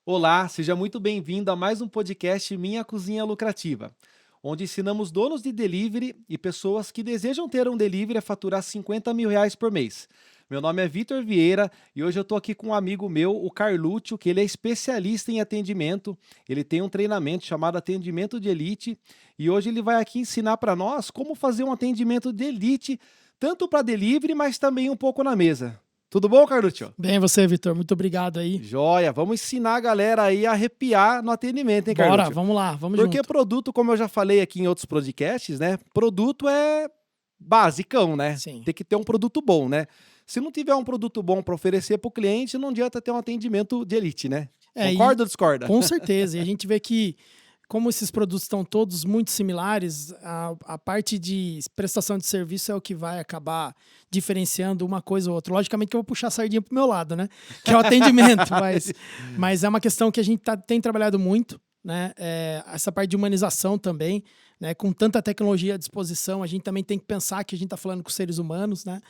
Olá, seja muito bem-vindo a mais um podcast Minha Cozinha Lucrativa, onde ensinamos donos de delivery e pessoas que desejam ter um delivery a faturar R$ 50.000 por mês. Meu nome é Vitor Vieira e hoje eu estou aqui com um amigo meu, o Carlúcio, que ele é especialista em atendimento. Ele tem um treinamento chamado Atendimento de Elite e hoje ele vai aqui ensinar para nós como fazer um atendimento de elite, tanto para delivery, mas também um pouco na mesa. Tudo bom, Carlúcio? Bem, você, Vitor, muito obrigado aí. Joia, vamos ensinar a galera aí a arrepiar no atendimento, hein, Bora, Carlúcio? vamos lá, vamos Porque junto. produto, como eu já falei aqui em outros podcasts, né? Produto é basicão, né? Sim. Tem que ter um produto bom, né? Se não tiver um produto bom para oferecer para o cliente, não adianta ter um atendimento de elite, né? E Concorda ou discorda? com certeza. E a gente vê que, como esses produtos estão todos muito similares, a parte de prestação de serviço é o que vai acabar diferenciando uma coisa ou outra. Logicamente que eu vou puxar a sardinha pro meu lado, né? Que é o atendimento, mas é uma questão que a gente tem trabalhado muito, né? Essa parte de humanização também, né? Com tanta tecnologia à disposição, a gente também tem que pensar que a gente está falando com seres humanos, né?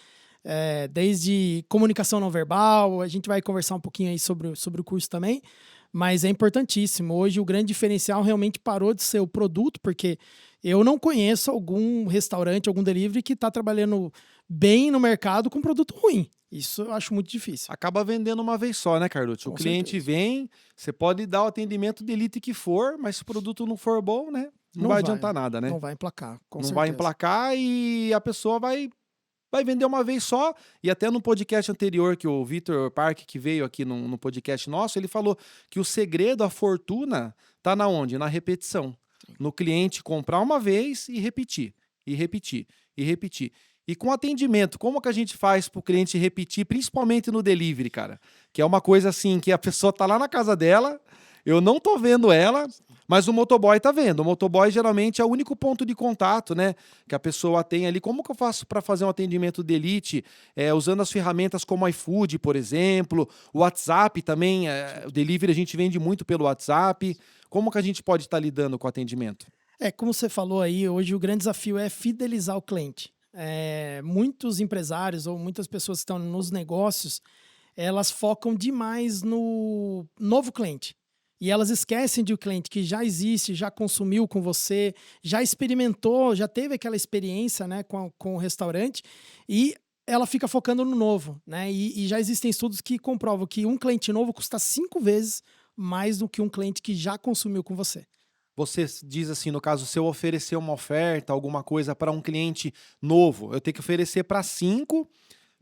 Desde comunicação não verbal, a gente vai conversar um pouquinho aí sobre o curso também, mas é importantíssimo. Hoje o grande diferencial realmente parou de ser o produto, porque eu não conheço algum restaurante, algum delivery que está trabalhando bem no mercado com produto ruim. Isso eu acho muito difícil. Acaba vendendo uma vez só, né, Carlucci? O Com cliente certeza. vem, você pode dar o atendimento de elite que for, mas se o produto não for bom, né? Não vai adiantar nada, né? Não vai emplacar, com Não vai certeza. emplacar e a pessoa vai vender uma vez só. E até no podcast anterior, que o Vitor Park, que veio aqui no podcast nosso, ele falou que o segredo, a fortuna, tá na onde? Na repetição. No cliente comprar uma vez e repetir, e repetir, e repetir. E com atendimento, como que a gente faz para o cliente repetir, principalmente no delivery, cara? Que é uma coisa assim, que a pessoa tá lá na casa dela, eu não tô vendo ela, mas o motoboy tá vendo. O motoboy geralmente é o único ponto de contato, né, que a pessoa tem ali. Como que eu faço para fazer um atendimento de elite, usando as ferramentas como iFood, por exemplo, o WhatsApp também, o delivery a gente vende muito pelo WhatsApp. Como que a gente pode estar lidando com o atendimento? Como você falou aí, hoje o grande desafio é fidelizar o cliente. Muitos empresários ou muitas pessoas que estão nos negócios, elas focam demais no novo cliente. E elas esquecem de um cliente que já existe, já consumiu com você, já experimentou, já teve aquela experiência, né, com o restaurante, e ela fica focando no novo, né? E já existem estudos que comprovam que um cliente novo custa 5 vezes mais do que um cliente que já consumiu com você. Você diz assim, no caso, se eu oferecer uma oferta, alguma coisa para um cliente novo, eu tenho que oferecer para 5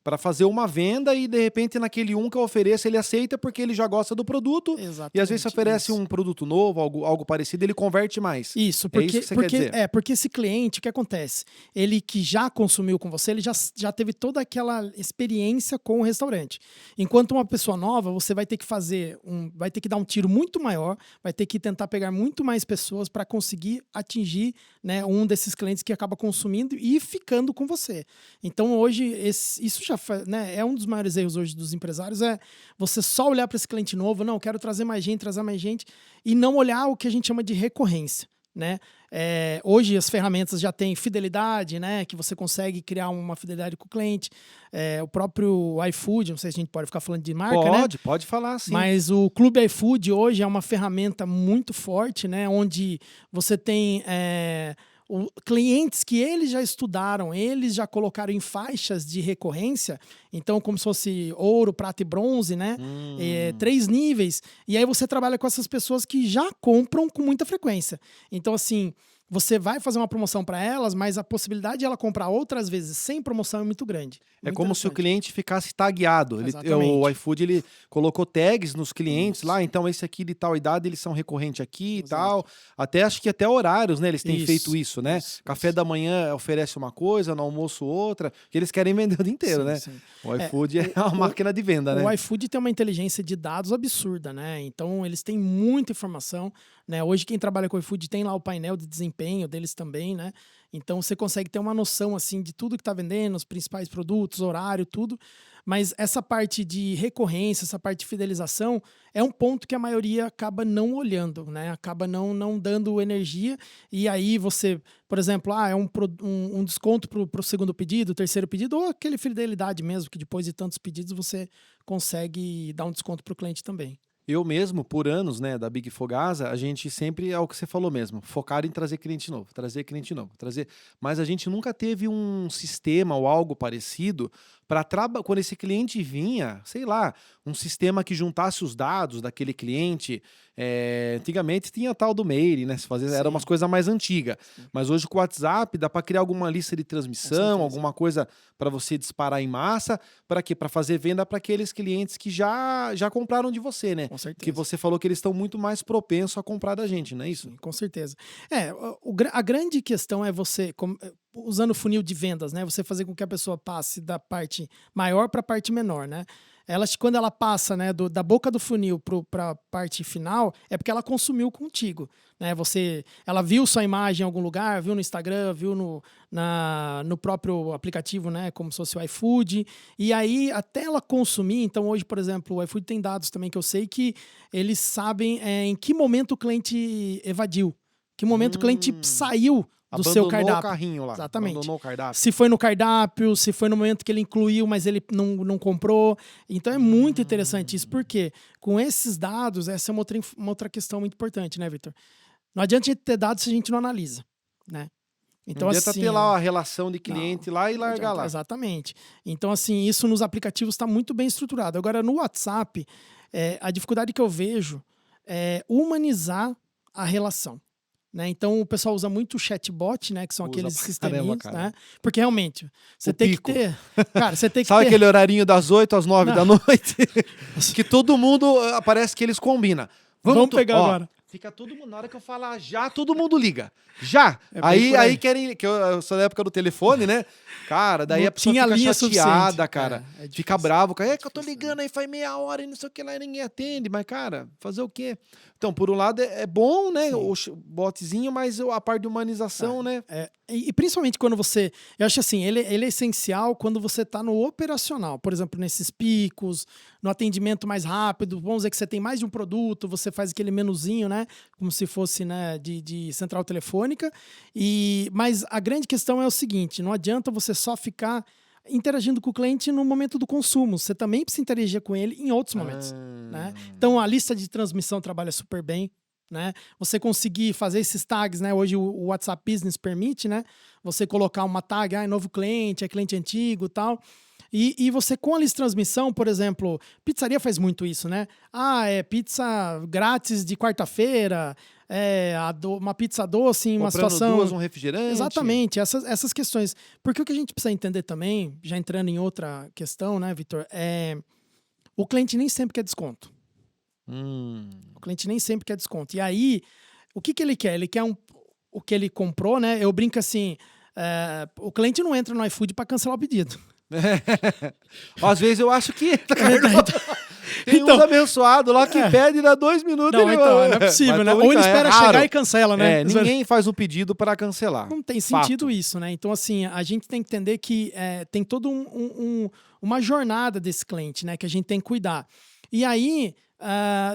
para fazer uma venda e de repente naquele um que eu ofereço ele aceita porque ele já gosta do produto e às vezes se Exatamente, oferece isso. um produto novo, algo parecido, ele converte mais. Isso, É isso que você quer dizer? porque esse cliente, o que acontece? Ele que já consumiu com você, ele já teve toda aquela experiência com o restaurante. Enquanto uma pessoa nova, você vai ter que vai ter que dar um tiro muito maior, vai ter que tentar pegar muito mais pessoas para conseguir atingir, né, um desses clientes que acaba consumindo e ficando com você. Então hoje isso já, né, é um dos maiores erros hoje dos empresários, é você só olhar para esse cliente novo, não, quero trazer mais gente, e não olhar o que a gente chama de recorrência, né? Hoje as ferramentas já têm fidelidade, né? Que você consegue criar uma fidelidade com o cliente. O próprio iFood, não sei se a gente pode ficar falando de marca, né? Pode falar sim. Mas o Clube iFood hoje é uma ferramenta muito forte, né? Onde você tem clientes que eles já estudaram, eles já colocaram em faixas de recorrência, então como se fosse ouro, prata e bronze, né? 3 níveis. E aí você trabalha com essas pessoas que já compram com muita frequência. Então, assim, você vai fazer uma promoção para elas, mas a possibilidade de ela comprar outras vezes sem promoção é muito grande. É Muito como se o interessante. cliente ficasse tagueado. O Exatamente. iFood ele colocou tags nos clientes Isso. lá, então esse aqui de tal idade eles são recorrente aqui e tal. Exato. Até acho que até horários, né? Eles têm feito isso, né? Café Isso. da manhã oferece uma coisa, no almoço outra, que eles querem vender o dia inteiro, Sim, né? sim. O iFood é uma máquina de venda, O né? iFood tem uma inteligência de dados absurda, né? Então eles têm muita informação, né? Hoje quem trabalha com o iFood tem lá o painel de desempenho deles também, né? Então você consegue ter uma noção assim de tudo que está vendendo, os principais produtos, horário, tudo. Mas essa parte de recorrência, essa parte de fidelização é um ponto que a maioria acaba não olhando, né? Acaba não dando energia. E aí você, por exemplo, é um desconto para o segundo pedido, terceiro pedido, ou aquele fidelidade mesmo, que depois de tantos pedidos você consegue dar um desconto para o cliente também. Eu mesmo, por anos, né, da Big Fogasa, a gente sempre, é o que você falou mesmo, focar em trazer cliente novo, trazer. Mas a gente nunca teve um sistema ou algo parecido para quando esse cliente vinha, sei lá, um sistema que juntasse os dados daquele cliente. Antigamente tinha tal do mail, né? Se fazia, era umas Sim, coisas mais antigas. sim, Mas hoje com o WhatsApp dá para criar alguma lista de com transmissão, certeza, alguma coisa para você disparar em massa. Para quê? Para fazer venda para aqueles clientes que já compraram de você, né? com Que certeza. você falou que eles estão muito mais propensos a comprar da gente, não é isso? Sim, com certeza. A grande questão é você, usando o funil de vendas, né? Você fazer com que a pessoa passe da parte maior para a parte menor, né? Quando ela passa, né, da boca do funil para a parte final, é porque ela consumiu contigo, né? Ela viu sua imagem em algum lugar, viu no Instagram, viu no próprio aplicativo, né, como se fosse o iFood, e aí até ela consumir. Então hoje, por exemplo, o iFood tem dados também que eu sei que eles sabem em que momento o cliente evadiu, que momento o cliente saiu do seu Abandonou o cardápio. carrinho lá. Exatamente. Abandonou o cardápio. Se foi no cardápio, se foi no momento que ele incluiu, mas ele não comprou. Então é muito interessante isso, porque com esses dados, essa é uma outra questão muito importante, né, Vitor? Não adianta a gente ter dados se a gente não analisa, né? Então, Não adianta assim, ter lá a relação de não, cliente lá e não largar adianta, lá. exatamente. Então, assim, isso nos aplicativos está muito bem estruturado. Agora, no WhatsApp, a dificuldade que eu vejo é humanizar a relação. Né? Então o pessoal usa muito o chatbot, né? Que são Usa aqueles pra sisteminhas, caramba, cara. né? Porque realmente, você O tem pico. que ter. Cara, você tem que Sabe ter. aquele horarinho das 8 às 9 Não. da noite? Que todo mundo, parece que eles combinam. Vamos pegar agora. Fica todo mundo, na hora que eu falar já, todo mundo liga. Já! É bem por aí aí. querem, que eu sou da época do telefone, né? Cara, daí Não a pessoa tinha fica linha chateada, suficiente. cara. É difícil. Fica bravo, cara. É que eu tô difícil, ligando aí faz meia hora e não sei o que lá e ninguém atende. Mas, cara, fazer o quê? Então, por um lado é bom, né? Sim. O botzinho, mas a parte de humanização, né? E principalmente quando você. Eu acho assim, ele é essencial quando você está no operacional. Por exemplo, nesses picos, no atendimento mais rápido. Vamos dizer que você tem mais de um produto, você faz aquele menuzinho, né? Como se fosse, né, de central telefônica. Mas a grande questão é o seguinte: não adianta você só ficar interagindo com o cliente no momento do consumo. Você também precisa interagir com ele em outros momentos. Né? Então a lista de transmissão trabalha super bem. Né? Você conseguir fazer esses tags, né? Hoje o WhatsApp Business permite, né? Você colocar uma tag, novo cliente, é cliente antigo e tal. E você, com a lista de transmissão, por exemplo, pizzaria faz muito isso, né? É pizza grátis de quarta-feira, uma pizza doce em uma Comprando situação. duas, um refrigerante. Exatamente, essas questões. Porque o que a gente precisa entender também, já entrando em outra questão, né, Vitor, o cliente nem sempre quer desconto. O cliente nem sempre quer desconto. E aí, o que ele quer? Ele quer o que ele comprou, né? Eu brinco assim, o cliente não entra no iFood para cancelar o pedido. Às vezes eu acho que entra, Carlos. Tem uns abençoados lá que pede e dá 2 minutos. Não, então, não é possível, né? Ou ele espera chegar e cancela, né? Ninguém faz o pedido para cancelar. Não tem sentido isso, né? Então, assim, a gente tem que entender que tem toda uma jornada desse cliente, né? Que a gente tem que cuidar. E aí,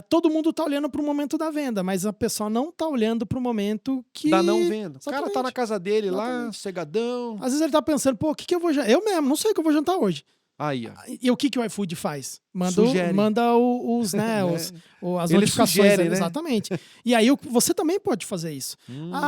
todo mundo tá olhando para o momento da venda, mas a pessoa não tá olhando para o momento que... Da não venda. O cara Exatamente. tá na casa dele Exatamente. lá, cegadão. Às vezes ele tá pensando, pô, o que eu vou jantar? Eu mesmo, não sei o que eu vou jantar hoje. Aí, ó. E o que o iFood faz? Sugere. Manda as Ele notificações. sugere, né? Exatamente. E aí você também pode fazer isso.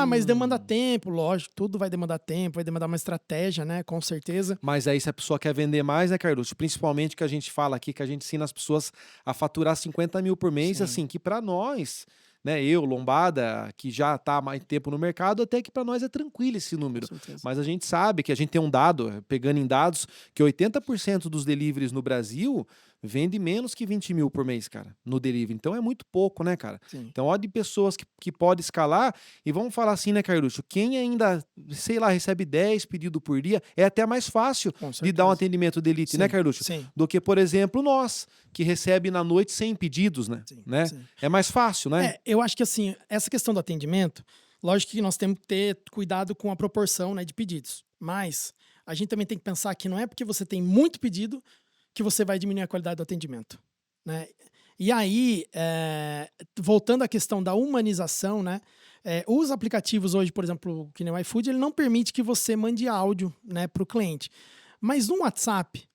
Mas demanda tempo, lógico. Tudo vai demandar tempo, vai demandar uma estratégia, né? Com certeza. Mas aí se a pessoa quer vender mais, né, Carluxo? Principalmente que a gente fala aqui, que a gente ensina as pessoas a faturar 50 mil por mês, Sim. assim, que para nós... Né, eu, Lombada, que já está há mais tempo no mercado, até que para nós é tranquilo esse número. Com certeza. Mas a gente sabe que a gente tem um dado, pegando em dados, que 80% dos deliveries no Brasil vende menos que 20 mil por mês, cara, no delivery. Então é muito pouco, né, cara? Sim. Então, ó, de pessoas que pode escalar, e vamos falar assim, né, Carluxo? Quem ainda, sei lá, recebe 10 pedidos por dia, é até mais fácil de dar um atendimento de elite, Sim. né, Carluxo? Sim. Do que, por exemplo, nós, que recebe na noite 100 pedidos, né? Sim. né? Sim. É mais fácil, né? Eu acho que assim, essa questão do atendimento, lógico que nós temos que ter cuidado com a proporção, né, de pedidos. Mas a gente também tem que pensar que não é porque você tem muito pedido que você vai diminuir a qualidade do atendimento. Né? E aí, voltando à questão da humanização, né? Os aplicativos hoje, por exemplo, que nem o iFood, ele não permite que você mande áudio, né, para o cliente. Mas no WhatsApp,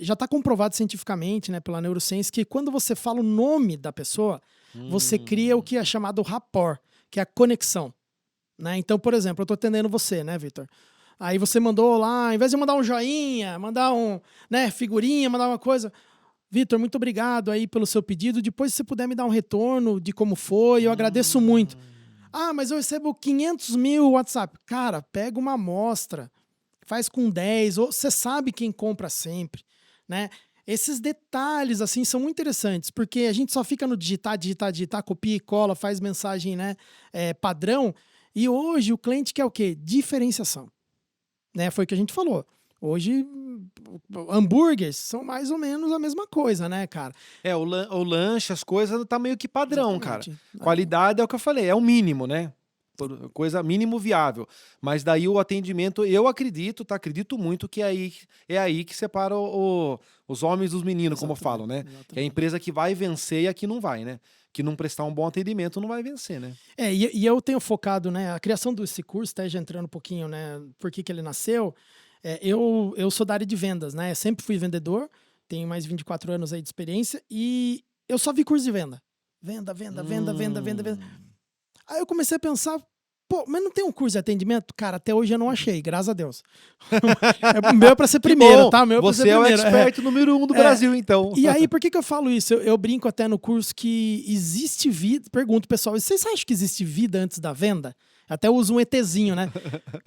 já está comprovado cientificamente, né, pela neurociência, que quando você fala o nome da pessoa, você cria o que é chamado rapport, que é a conexão. Né? Então, por exemplo, eu estou atendendo você, né, Vitor? Aí você mandou lá, ao invés de mandar um joinha, mandar figurinha, mandar uma coisa... Vitor, muito obrigado aí pelo seu pedido. Depois, se você puder me dar um retorno de como foi, eu agradeço muito. Ah, mas eu recebo 500 mil WhatsApp. Cara, pega uma amostra, faz com 10, ou você sabe quem compra sempre, né? Esses detalhes, assim, são muito interessantes, porque a gente só fica no digitar, copia e cola, faz mensagem, né, padrão, e hoje o cliente quer o quê? Diferenciação, né? Foi o que a gente falou. Hoje, hambúrgueres são mais ou menos a mesma coisa, né, cara? O lanche, as coisas, tá meio que padrão, Exatamente. cara. Qualidade é o que eu falei, é o mínimo, né? Coisa mínimo viável. Mas daí o atendimento, eu acredito, tá? Acredito muito que é aí que separa os homens dos meninos, como eu falo, né? Que é a empresa que vai vencer e a que não vai, né? Que não prestar um bom atendimento não vai vencer, né? E eu tenho focado, né? A criação desse curso, tá já entrando um pouquinho, né? Por que ele nasceu? Eu sou da área de vendas, né? Sempre fui vendedor, tenho mais de 24 anos aí de experiência e eu só vi curso de venda. Venda. Aí eu comecei a pensar, pô, mas não tem um curso de atendimento? Cara, até hoje eu não achei, graças a Deus. O meu é pra ser primeiro, tá? O meu é pra Você ser é o primeiro. expert número 1 do Brasil, então. E aí, por que eu falo isso? Eu brinco até no curso que existe vida. Pergunto, pessoal, vocês acham que existe vida antes da venda? Até uso um ETzinho, né?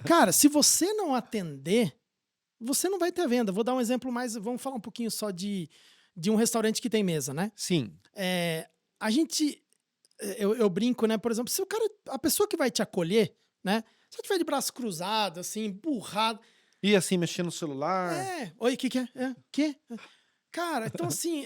Cara, se você não atender, você não vai ter venda. Vou dar um exemplo mais. Vamos falar um pouquinho só de um restaurante que tem mesa, né? Sim. A gente. Eu brinco, né? Por exemplo, se a pessoa que vai te acolher, né? Se você estiver de braço cruzado, assim, burrado. E assim, mexendo no celular. Oi, o que é? Que? Cara, então assim,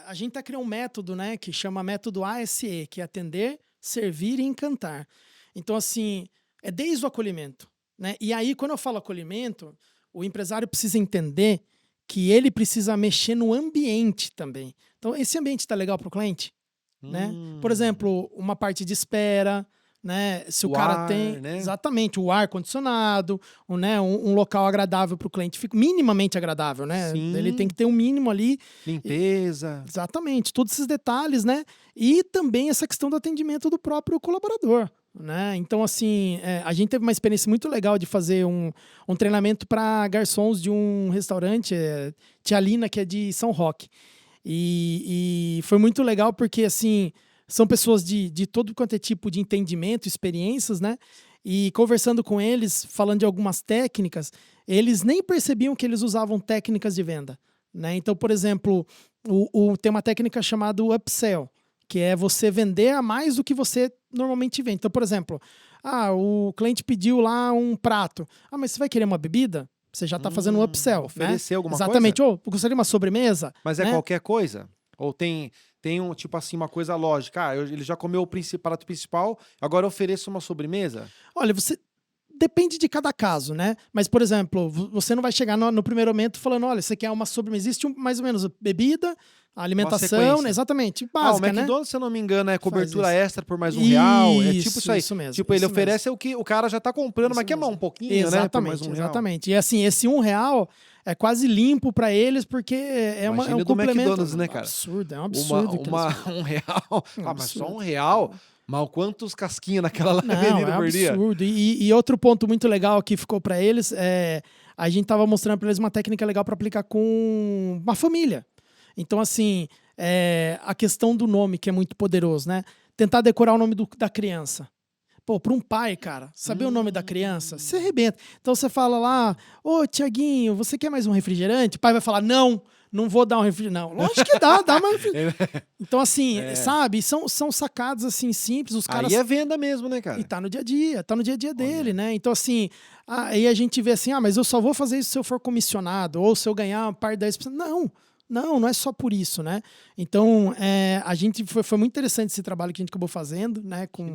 a gente tá criando um método, né? Que chama método ASE, que é atender, servir e encantar. Então, assim, é desde o acolhimento, né? E aí, quando eu falo acolhimento, o empresário precisa entender que ele precisa mexer no ambiente também. Então, esse ambiente tá legal pro cliente? Né? Por exemplo, uma parte de espera, né? Se o cara ar, tem né? exatamente o ar condicionado, né? um local agradável para o cliente, minimamente agradável, né? Sim. Ele tem que ter um mínimo ali. Limpeza. Exatamente, todos esses detalhes, né? E também essa questão do atendimento do próprio colaborador. Né? Então, assim, a gente teve uma experiência muito legal de fazer um treinamento para garçons de um restaurante, Tia Lina, que é de São Roque. E foi muito legal porque, assim, são pessoas de todo quanto é tipo de entendimento, experiências, né? E conversando com eles, falando de algumas técnicas, eles nem percebiam que eles usavam técnicas de venda, né? Então, por exemplo, tem uma técnica chamada upsell, que é você vender a mais do que você normalmente vende. Então, por exemplo, o cliente pediu lá um prato. Mas você vai querer uma bebida? Você já está fazendo um upsell, oferecer, né? Alguma Exatamente. coisa? Gostaria de uma sobremesa? Mas né? Qualquer coisa? Ou tem um, tipo assim, uma coisa lógica? Ele já comeu o prato principal, agora eu ofereço uma sobremesa? Olha, depende de cada caso, né? Mas, por exemplo, você não vai chegar no primeiro momento falando, olha, você quer uma sobremesa, existe mais ou menos bebida, alimentação, né? Exatamente, básica, o McDonald's, se eu não me engano, é cobertura extra por mais R$1. É tipo isso aí. Isso mesmo. Tipo, ele oferece o que o cara já tá comprando, mas quer mais um pouquinho, exatamente, né? Por mais R$1. Exatamente. E assim, esse R$1 é quase limpo pra eles, porque é um do complemento. McDonald's, né, cara? Absurdo, é um absurdo. R$1. Mas só R$1? Mal quantos casquinhos naquela lá vendendo por dia? Absurdo. E outro ponto muito legal que ficou pra eles a gente tava mostrando pra eles uma técnica legal pra aplicar com uma família. Então, assim, a questão do nome, que é muito poderoso, né? Tentar decorar o nome da criança. Pô, para um pai, cara, saber o nome da criança, você arrebenta. Então você fala lá, ô Tiaguinho, você quer mais um refrigerante? O pai vai falar, não vou dar um refrigerante. Não, lógico que dá mais um refrigerante. Então, assim, sabe, são sacadas assim simples. Os caras... Aí é venda mesmo, né, cara? E tá no dia a dia dele, né? Então, assim, aí a gente vê assim, mas eu só vou fazer isso se eu for comissionado, ou se eu ganhar uma parte de 10%. Não é só por isso, né? Então, a gente foi muito interessante esse trabalho que a gente acabou fazendo, né? Com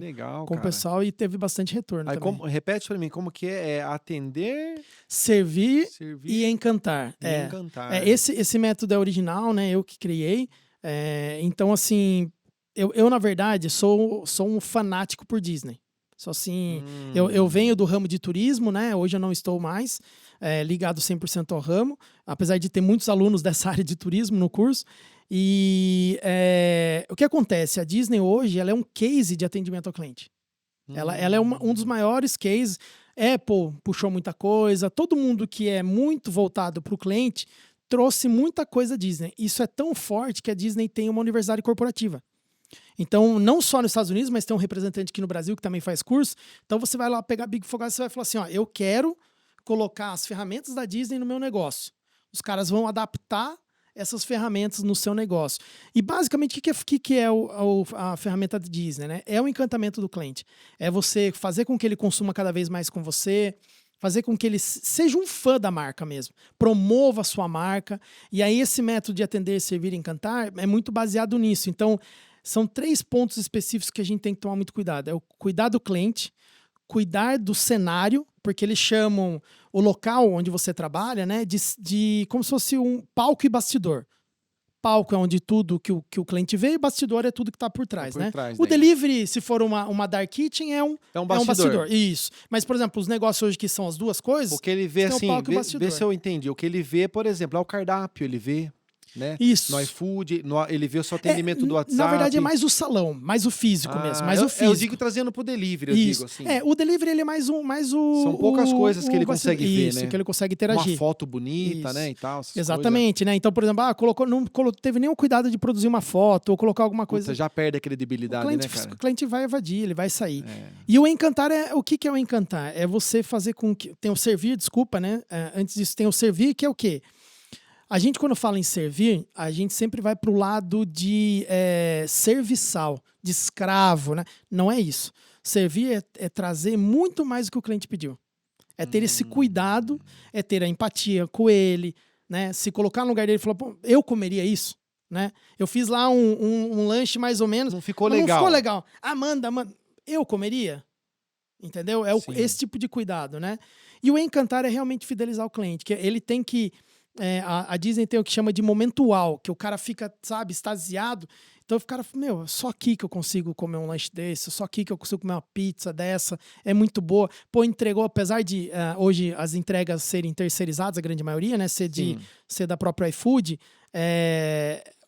o pessoal e teve bastante retorno. Aí, repete pra mim, como que é atender, servir e encantar. Esse método é original, né? Eu que criei. Então, assim, eu na verdade, sou um fanático por Disney. Só assim, eu venho do ramo de turismo, né? Hoje eu não estou mais ligado 100% ao ramo, apesar de ter muitos alunos dessa área de turismo no curso. E o que acontece? A Disney hoje ela é um case de atendimento ao cliente. Ela é um dos maiores cases. Apple puxou muita coisa, todo mundo que é muito voltado para o cliente trouxe muita coisa Disney. Isso é tão forte que a Disney tem uma universidade corporativa. Então, não só nos Estados Unidos, mas tem um representante aqui no Brasil que também faz curso. Então, você vai lá pegar a Big Fogás e você vai falar assim, ó, eu quero colocar as ferramentas da Disney no meu negócio. Os caras vão adaptar essas ferramentas no seu negócio. E, basicamente, o que é a ferramenta da Disney, né? É o encantamento do cliente. É você fazer com que ele consuma cada vez mais com você, fazer com que ele seja um fã da marca mesmo. Promova a sua marca. E aí, esse método de atender, servir e encantar é muito baseado nisso. Então, são 3 pontos específicos que a gente tem que tomar muito cuidado. É o cuidar do cliente, cuidar do cenário, porque eles chamam o local onde você trabalha, né, de como se fosse um palco e bastidor. Palco é onde tudo que o cliente vê e bastidor é tudo que está por trás, né? O delivery, se for uma dark kitchen, é um bastidor. Isso. Mas, por exemplo, os negócios hoje que são as duas coisas... O que ele vê, assim, vê se eu entendi. O que ele vê, por exemplo, é o cardápio, ele vê... Né? Isso. No iFood, ele vê o seu atendimento do WhatsApp. Na verdade é mais o salão, mais o físico mesmo, mais o físico. Eu digo trazendo pro delivery, eu digo assim. O delivery ele é mais o São poucas coisas que ele consegue ver, né? Que ele consegue interagir. Uma foto bonita, né, e tal. Exatamente, né? Então, por exemplo, não teve nenhum cuidado de produzir uma foto ou colocar alguma coisa. Puta, já perde a credibilidade, né, cara? O cliente vai evadir, ele vai sair. E o encantar o que é o encantar? É você fazer com que tem o servir, desculpa, né? Antes disso tem o servir, que é o quê? A gente, quando fala em servir, a gente sempre vai para o lado de serviçal, de escravo, né? Não é isso. Servir é trazer muito mais do que o cliente pediu. É ter esse cuidado, é ter a empatia com ele, né? Se colocar no lugar dele e falar, pô, eu comeria isso, né? Eu fiz lá um lanche mais ou menos. Não ficou legal. Não ficou legal. Amanda, eu comeria? Entendeu? Esse tipo de cuidado, né? E o encantar é realmente fidelizar o cliente, que ele tem que... a Disney tem o que chama de momento uau, que o cara fica, sabe, extasiado. Então o cara fala, só aqui que eu consigo comer um lanche desse, só aqui que eu consigo comer uma pizza dessa, é muito boa. Pô, entregou, apesar de hoje as entregas serem terceirizadas, a grande maioria, né, ser da própria iFood,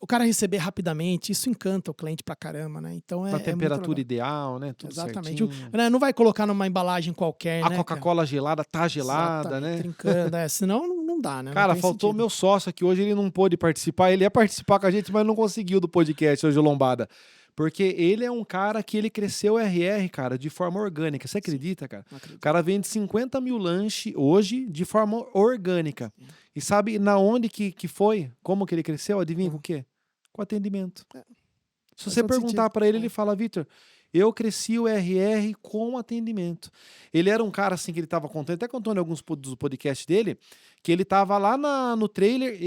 o cara receber rapidamente, isso encanta o cliente pra caramba, né? Então na temperatura ideal, né? Tudo exatamente. Certinho. Não vai colocar numa embalagem qualquer, né? A Coca-Cola gelada tá gelada, né? Trincando, senão não dá, né? Cara, faltou o meu sócio aqui hoje, ele não pôde participar. Ele ia participar com a gente, mas não conseguiu do podcast hoje, Lombada. Porque ele é um cara que ele cresceu RR, cara, de forma orgânica. Você acredita, cara? O cara vende 50 mil lanches hoje de forma orgânica. Sim. E sabe na onde que foi? Como que ele cresceu? Adivinha com o quê? Com atendimento. Se você perguntar para ele, ele fala, Vitor, eu cresci o RR com atendimento. Ele era um cara assim que ele tava contando, até contou em alguns dos podcasts dele, que ele tava lá no trailer,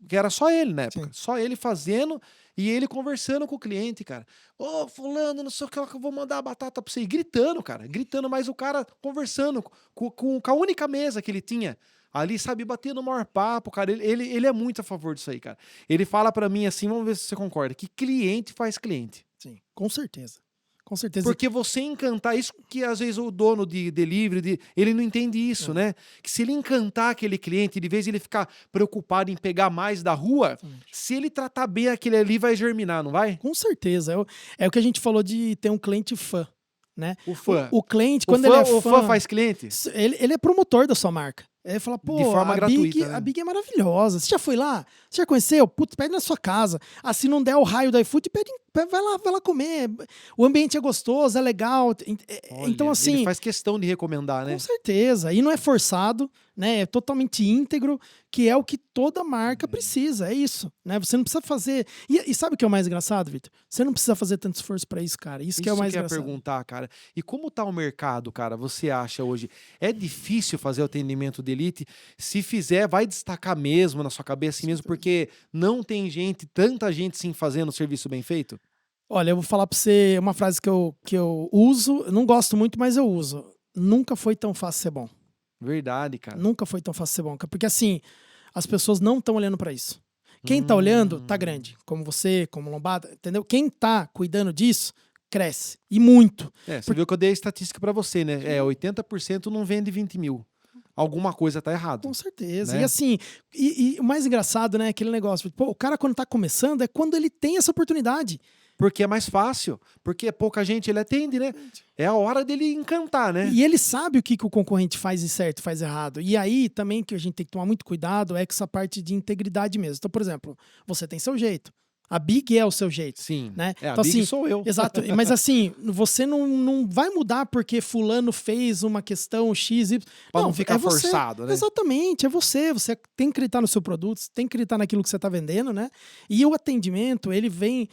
que era só ele na época, só ele fazendo e ele conversando com o cliente, cara. Ô, fulano, não sei o que, eu vou mandar a batata pra você. E gritando, cara, mas o cara conversando com a única mesa que ele tinha. Ali, sabe, batendo o maior papo, cara. Ele é muito a favor disso aí, cara. Ele fala pra mim assim, vamos ver se você concorda, que cliente faz cliente. Sim, com certeza. Com certeza. Porque você encantar, isso que às vezes o dono de delivery, ele não entende isso, né? Que se ele encantar aquele cliente, de vez de ele ficar preocupado em pegar mais da rua, se ele tratar bem aquele ali, vai germinar, não vai? Com certeza. É o que a gente falou de ter um cliente fã, né? O fã. O cliente, quando ele é fã... O fã faz cliente? Ele é promotor da sua marca. Ele fala, pô, de forma gratuita, a Big é maravilhosa. Você já foi lá? Você já conheceu? Putz, pede na sua casa. Se não der o raio do iFood, vai lá comer. O ambiente é gostoso, é legal. Olha, então, assim... Ele faz questão de recomendar, né? Com certeza. E não é forçado, né? É totalmente íntegro, que é o que toda marca precisa. É isso, né? Você não precisa fazer... E sabe o que é o mais engraçado, Vitor? Você não precisa fazer tanto esforço pra isso, cara. Isso que é o mais engraçado. Isso que eu ia perguntar, cara. E como tá o mercado, cara? Você acha hoje? É difícil fazer o atendimento de elite? Se fizer, vai destacar mesmo na sua cabeça assim mesmo, porque não tem tanta gente sim fazendo o serviço bem feito? Olha, eu vou falar pra você uma frase que eu uso, não gosto muito, mas eu uso. Nunca foi tão fácil ser bom. Verdade, cara. Nunca foi tão fácil ser bom, porque assim, as pessoas não estão olhando pra isso. Quem tá olhando, tá grande. Como você, como Lombada, entendeu? Quem tá cuidando disso, cresce. E muito. Você viu que eu dei a estatística para você, né? 80% não vende 20 mil. Alguma coisa tá errado. Com certeza. Né? E assim, o mais engraçado, né, aquele negócio, pô, o cara quando tá começando é quando ele tem essa oportunidade. Porque é mais fácil. Porque pouca gente ele atende, né? É a hora dele encantar, né? E ele sabe o que o concorrente faz de certo, faz errado. E aí também que a gente tem que tomar muito cuidado é com essa parte de integridade mesmo. Então, por exemplo, você tem seu jeito. A Big é o seu jeito. Sim. Né? A então, Big assim, sou eu. Exato. Mas assim, você não vai mudar porque fulano fez uma questão X, Y. Pra não ficar você. forçado, né? Exatamente, é você. Você tem que acreditar no seu produto, você tem que acreditar naquilo que você está vendendo, né? E o atendimento, ele vem...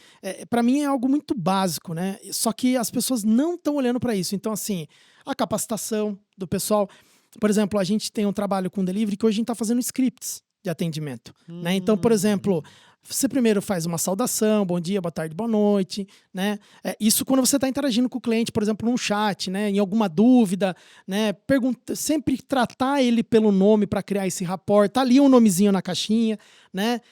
para mim é algo muito básico, né? Só que as pessoas não estão olhando para isso. Então, assim, a capacitação do pessoal... Por exemplo, a gente tem um trabalho com delivery que hoje a gente está fazendo scripts de atendimento. Né? Então, por exemplo... Você primeiro faz uma saudação, bom dia, boa tarde, boa noite, né? Isso quando você está interagindo com o cliente, por exemplo, num chat, né? Em alguma dúvida, né? Sempre tratar ele pelo nome para criar esse rapport. Tá ali um nomezinho na caixinha, né?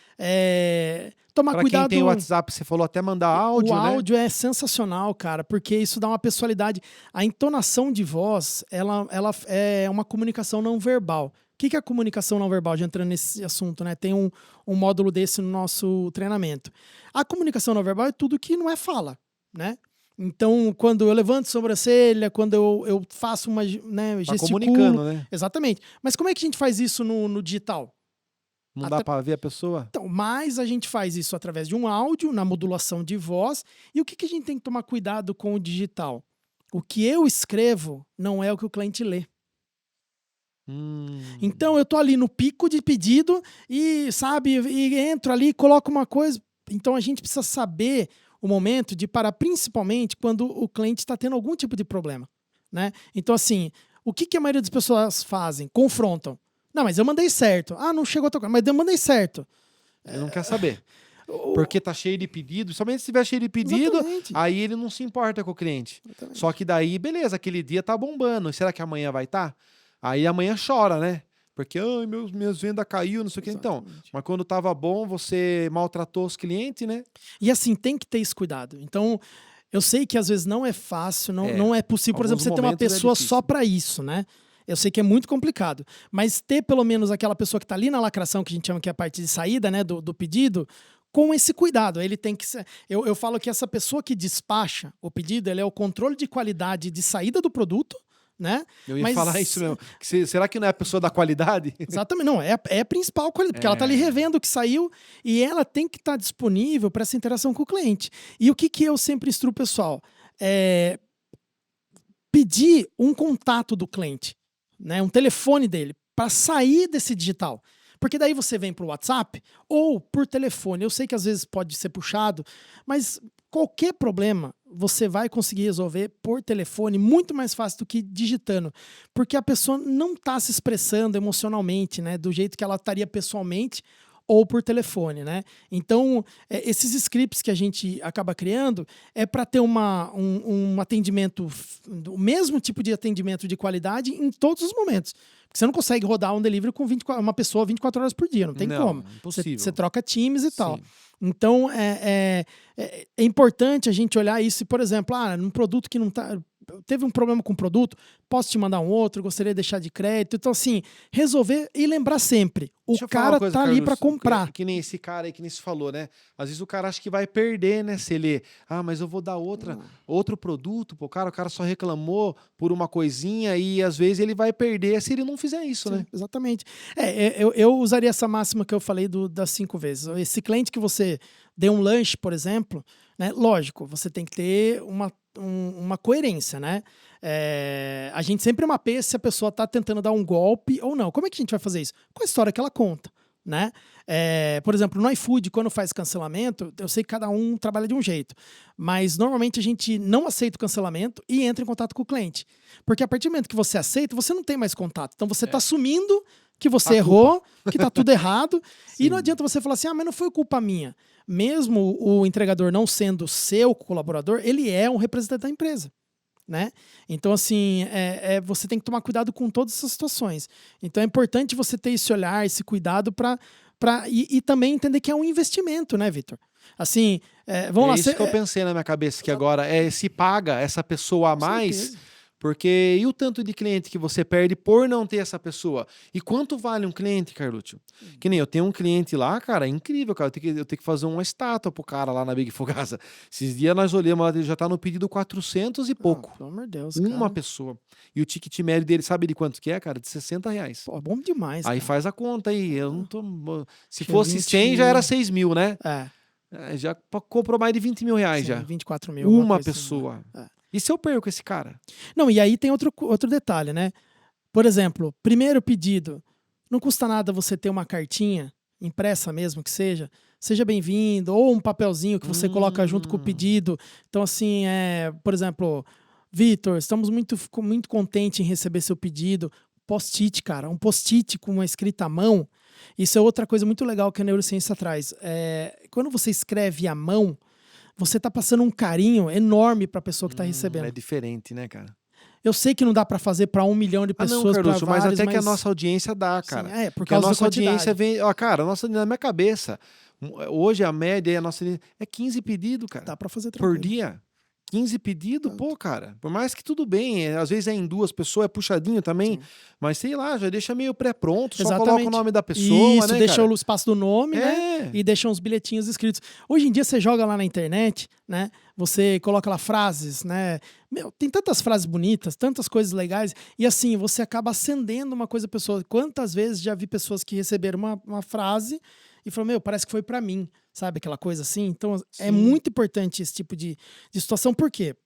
Tomar pra cuidado. Quem tem o WhatsApp, você falou até mandar áudio, O né? áudio é sensacional, cara, porque isso dá uma pessoalidade. A entonação de voz, ela é uma comunicação não verbal. O que é a comunicação não verbal? Já entrando nesse assunto, né? Tem um módulo desse no nosso treinamento. A comunicação não verbal é tudo que não é fala, né? Então, quando eu levanto a sobrancelha, quando eu faço uma, né, Tá gesticulo... comunicando, né? Exatamente. Mas como é que a gente faz isso no digital? Não dá pra ver a pessoa? Então, mas a gente faz isso através de um áudio, na modulação de voz. E o que a gente tem que tomar cuidado com o digital? O que eu escrevo não é o que o cliente lê. Então eu tô ali no pico de pedido e, sabe, e entro ali, coloco uma coisa. Então a gente precisa saber o momento de parar, principalmente quando o cliente está tendo algum tipo de problema, né? Então assim, o que a maioria das pessoas fazem? Confrontam. Não, mas eu mandei certo. Ah, não chegou a tocar, mas eu mandei certo. Ele não quer saber. Porque tá cheio de pedido. Somente se tiver cheio de pedido, Exatamente. aí ele não se importa com o cliente. Exatamente. Só que daí, beleza, aquele dia tá bombando. Será que amanhã vai estar? Aí amanhã chora, né? Porque, ai, minhas vendas caiu, não sei o que. Então, mas quando tava bom, você maltratou os clientes, né? E assim, tem que ter esse cuidado. Então, eu sei que às vezes não é fácil, não é possível, por exemplo, você ter uma pessoa só para isso, né? Eu sei que é muito complicado, mas ter pelo menos aquela pessoa que tá ali na lacração, que a gente chama que é a parte de saída, né, do pedido, com esse cuidado. Ele tem que ser... Eu falo que essa pessoa que despacha o pedido, ele é o controle de qualidade de saída do produto, né? Eu ia falar isso mesmo. Será que não é a pessoa da qualidade? Exatamente, não. É a principal qualidade, porque ela tá ali revendo o que saiu e ela tem que estar disponível para essa interação com o cliente. E o que eu sempre instruo o pessoal? Pedir um contato do cliente, né? Um telefone dele, para sair desse digital. Porque daí você vem pro WhatsApp ou por telefone. Eu sei que às vezes pode ser puxado, mas qualquer problema você vai conseguir resolver por telefone muito mais fácil do que digitando. Porque a pessoa não está se expressando emocionalmente, né? Do jeito que ela estaria pessoalmente ou por telefone, né? Então, esses scripts que a gente acaba criando é para ter um atendimento, o mesmo tipo de atendimento de qualidade em todos os momentos. Porque você não consegue rodar um delivery com uma pessoa 24 horas por dia, não tem como. Impossível. Você troca times e tal. Sim. Então, é importante a gente olhar isso. Por exemplo, num produto que não tá... Teve um problema com o produto, posso te mandar um outro, gostaria de deixar de crédito. Então, assim, resolver e lembrar sempre. O cara tá ali para comprar. Que nem esse cara aí que nem se falou, né? Às vezes o cara acha que vai perder, né? Se ele... mas eu vou dar outro produto pro cara. O cara só reclamou por uma coisinha e às vezes ele vai perder se ele não fizer isso, Sim, né? Exatamente. Eu usaria essa máxima que eu falei das 5 vezes. Esse cliente que você deu um lanche, por exemplo, né? Lógico, você tem que ter uma coerência, né? A gente sempre mapeia se a pessoa está tentando dar um golpe ou não. Como é que a gente vai fazer isso? Com a história que ela conta, né? Por exemplo, no iFood, quando faz cancelamento, eu sei que cada um trabalha de um jeito, mas normalmente a gente não aceita o cancelamento e entra em contato com o cliente. Porque a partir do momento que você aceita, você não tem mais contato. Então você está assumindo que você errou, que tá tudo errado, e não adianta você falar assim, mas não foi culpa minha. Mesmo o entregador não sendo seu colaborador, ele é um representante da empresa, né? Então, assim, você tem que tomar cuidado com todas essas situações. Então, é importante você ter esse olhar, esse cuidado e também entender que é um investimento, né, Vitor? Assim, vamos lá. Isso que eu pensei na minha cabeça, que agora se paga essa pessoa a Com mais, certeza. porque e o tanto de cliente que você perde por não ter essa pessoa? E quanto vale um cliente, Carlúcio? Que nem eu tenho um cliente lá, cara, é incrível, cara, eu tenho que fazer uma estátua pro cara lá na Big Fogasa. Esses dias nós olhamos lá, ele já tá no pedido 400 e pouco. Pelo amor de Deus, Uma cara. pessoa. E o ticket médio dele, sabe de quanto que é, cara? De R$60. Pô, bom demais, Aí cara. faz a conta aí, eu não tô... Se Que fosse 20 100, já era 6 mil, né? Já comprou mais de 20 mil reais sim, já. 24 mil. alguma Uma coisa assim, pessoa. né? E se eu perco esse cara? Não, e aí tem outro detalhe, né? Por exemplo, primeiro pedido, não custa nada você ter uma cartinha, impressa mesmo que seja bem-vindo, ou um papelzinho que você coloca junto com o pedido. Então, assim, por exemplo, Vitor, estamos muito contentes em receber seu pedido. Post-it, cara, um post-it com uma escrita à mão. Isso é outra coisa muito legal que a neurociência traz. Quando você escreve à mão, você está passando um carinho enorme para a pessoa que está recebendo. É diferente, né, cara? Eu sei que não dá para fazer para 1 milhão de pessoas, não, Carluxo, para mas vários, até que a nossa audiência dá, cara. Sim, por Porque a causa nossa da quantidade. audiência vem... Ó, cara, na minha cabeça, hoje a média, a nossa é 15 pedidos, cara. Dá para fazer Por tranquilo. dia. 15 pedidos, Tanto. pô, cara. Por mais que tudo bem, às vezes é em 2 pessoas, é puxadinho também. Sim. Mas sei lá, já deixa meio pré-pronto, só Exatamente. coloca o nome da pessoa, Isso, né, deixa cara? o espaço do nome, né? E deixa uns bilhetinhos escritos. Hoje em dia você joga lá na internet, né? Você coloca lá frases, né? Meu, tem tantas frases bonitas, tantas coisas legais. E assim, você acaba acendendo uma coisa a pessoa. Quantas vezes já vi pessoas que receberam uma frase e falaram, meu, parece que foi pra mim. Sabe aquela coisa assim? Então é muito importante esse tipo de situação. Por quê?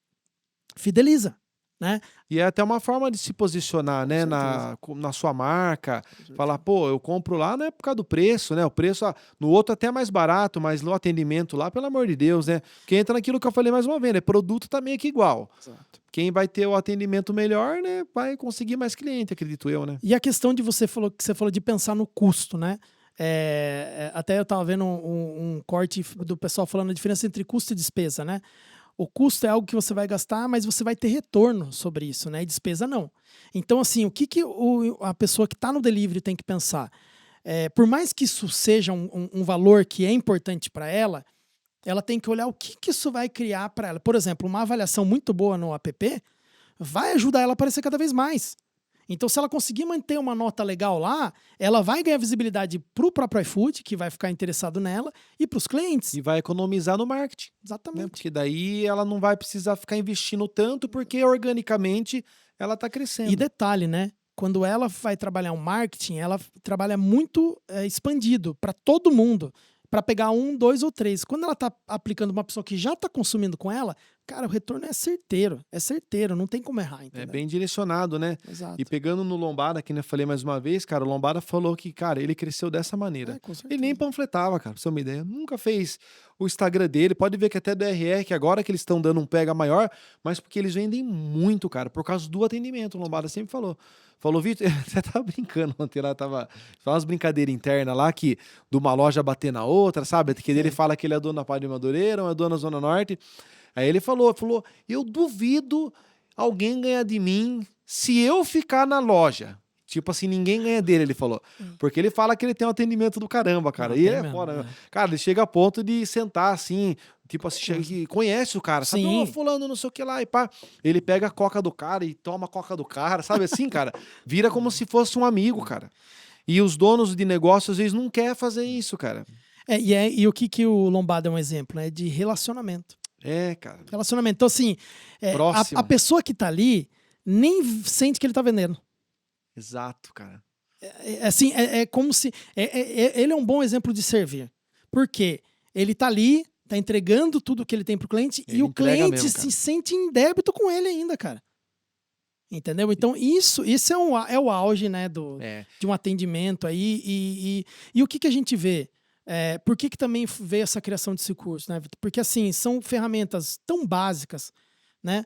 Fideliza, né? E é até uma forma de se posicionar, né, na sua marca. Falar, pô, eu compro lá não é por causa do preço, né? O preço no outro até é mais barato, mas no atendimento lá, pelo amor de Deus, né? Porque entra naquilo que eu falei mais uma vez, né? Produto tá meio que igual. Exato. Quem vai ter o atendimento melhor, né, vai conseguir mais cliente, acredito eu, né? E a questão de você falou de pensar no custo, né? Até eu tava vendo um corte do pessoal falando a diferença entre custo e despesa, né? O custo é algo que você vai gastar, mas você vai ter retorno sobre isso, né? E despesa não. Então, assim, o que a pessoa que está no delivery tem que pensar? Por mais que isso seja um valor que é importante para ela tem que olhar o que isso vai criar para ela. Por exemplo, uma avaliação muito boa no app vai ajudar ela a aparecer cada vez mais. Então, se ela conseguir manter uma nota legal lá, ela vai ganhar visibilidade para o próprio iFood, que vai ficar interessado nela, e para os clientes. E vai economizar no marketing. Exatamente. Né? Porque daí ela não vai precisar ficar investindo tanto, porque organicamente ela está crescendo. E detalhe, né? Quando ela vai trabalhar um marketing, ela trabalha muito expandido para todo mundo, para pegar 1, 2 ou 3. Quando ela está aplicando uma pessoa que já está consumindo com ela, cara, o retorno é certeiro, não tem como errar, entendeu? É bem direcionado, né? Exato. E pegando no Lombada, que eu falei mais uma vez, cara, o Lombada falou que, cara, ele cresceu dessa maneira. Com certeza. Ele nem panfletava, cara, pra você ter uma ideia. Nunca fez o Instagram dele. Pode ver que até do RR, que agora que eles estão dando um pega maior, mas porque eles vendem muito, cara, por causa do atendimento. O Lombada sempre falou. Falou, Vitor, você tava brincando ontem lá, tava umas brincadeiras internas lá, que de uma loja bater na outra, sabe? Que ele fala que ele é dono da Praia de Madureira, ou é dono da Zona Norte. Aí ele falou, eu duvido alguém ganhar de mim se eu ficar na loja. Tipo assim, ninguém ganha dele, ele falou. Porque ele fala que ele tem um atendimento do caramba, cara. Não, E tem é mesmo, fora. né? Cara, ele chega a ponto de sentar assim, tipo assim, chega que conhece o cara, sabe? Sim. Ô, fulano, não sei o que lá, e pá. Ele pega a coca do cara e toma a coca do cara, sabe assim, cara? Vira como se fosse um amigo, cara. E os donos de negócio, às vezes, não querem fazer isso, cara. E o que o Lombada é um exemplo, né? De relacionamento. Cara. Relacionamento. Então, assim, Próximo. a pessoa que tá ali nem sente que ele tá vendendo. Exato, cara. Assim, é como se... ele é um bom exemplo de servir. Por quê? Ele tá ali, tá entregando tudo que ele tem pro cliente Ele e o entrega cliente mesmo, se cara. sente em débito com ele ainda, cara. Entendeu? Então, isso é o auge, né, de um atendimento aí. E o que a gente vê? Por que também veio essa criação desse curso, né, Vitor? Porque, assim, são ferramentas tão básicas, né?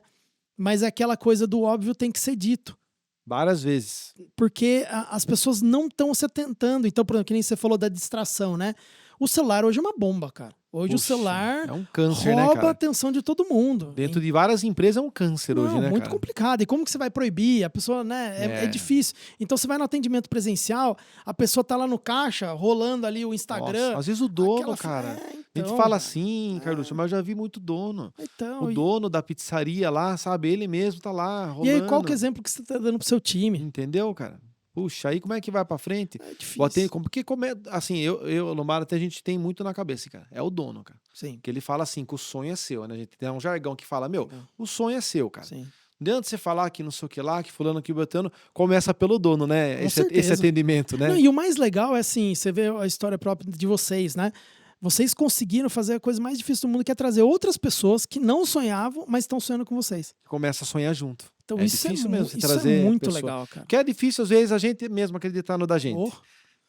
Mas é aquela coisa do óbvio tem que ser dito. Várias vezes. Porque as pessoas não estão se atentando. Então, por exemplo, que nem você falou da distração, né? O celular hoje é uma bomba, cara. Hoje Puxa, o celular é um câncer, né, rouba cara? a atenção de todo mundo. Dentro de várias empresas é um câncer hoje, né, muito cara? complicado. E como que você vai proibir? A pessoa, né? É difícil. Então, você vai no atendimento presencial, a pessoa tá lá no caixa, rolando ali o Instagram. Nossa, às vezes o dono, aquela- cara, A gente Então, fala cara, assim, Carluxo, mas eu já vi muito dono. então, O dono da pizzaria lá, sabe? Ele mesmo tá lá e aí qual que é o rolando. exemplo que você tá dando pro seu time? Entendeu, cara? Puxa, aí como é que vai pra frente? É difícil. Porque assim, Lomara, até a gente tem muito na cabeça, cara. É o dono, cara. Sim. Que ele fala assim, que o sonho é seu, né? A gente tem um jargão que fala, meu, Legal. o sonho é seu, cara. Sim. Não adianta você falar que não sei o que lá, que fulano aqui, Betano, começa pelo dono, né? Com Esse certeza. atendimento, né? Não, e o mais legal é assim, você vê a história própria de vocês, né? Vocês conseguiram fazer a coisa mais difícil do mundo, que é trazer outras pessoas que não sonhavam, mas estão sonhando com vocês. Começa a sonhar junto. Então É isso difícil mesmo você isso trazer é muito pessoa. legal, cara. Porque é difícil, às vezes, a gente mesmo acreditar no da gente. Oh,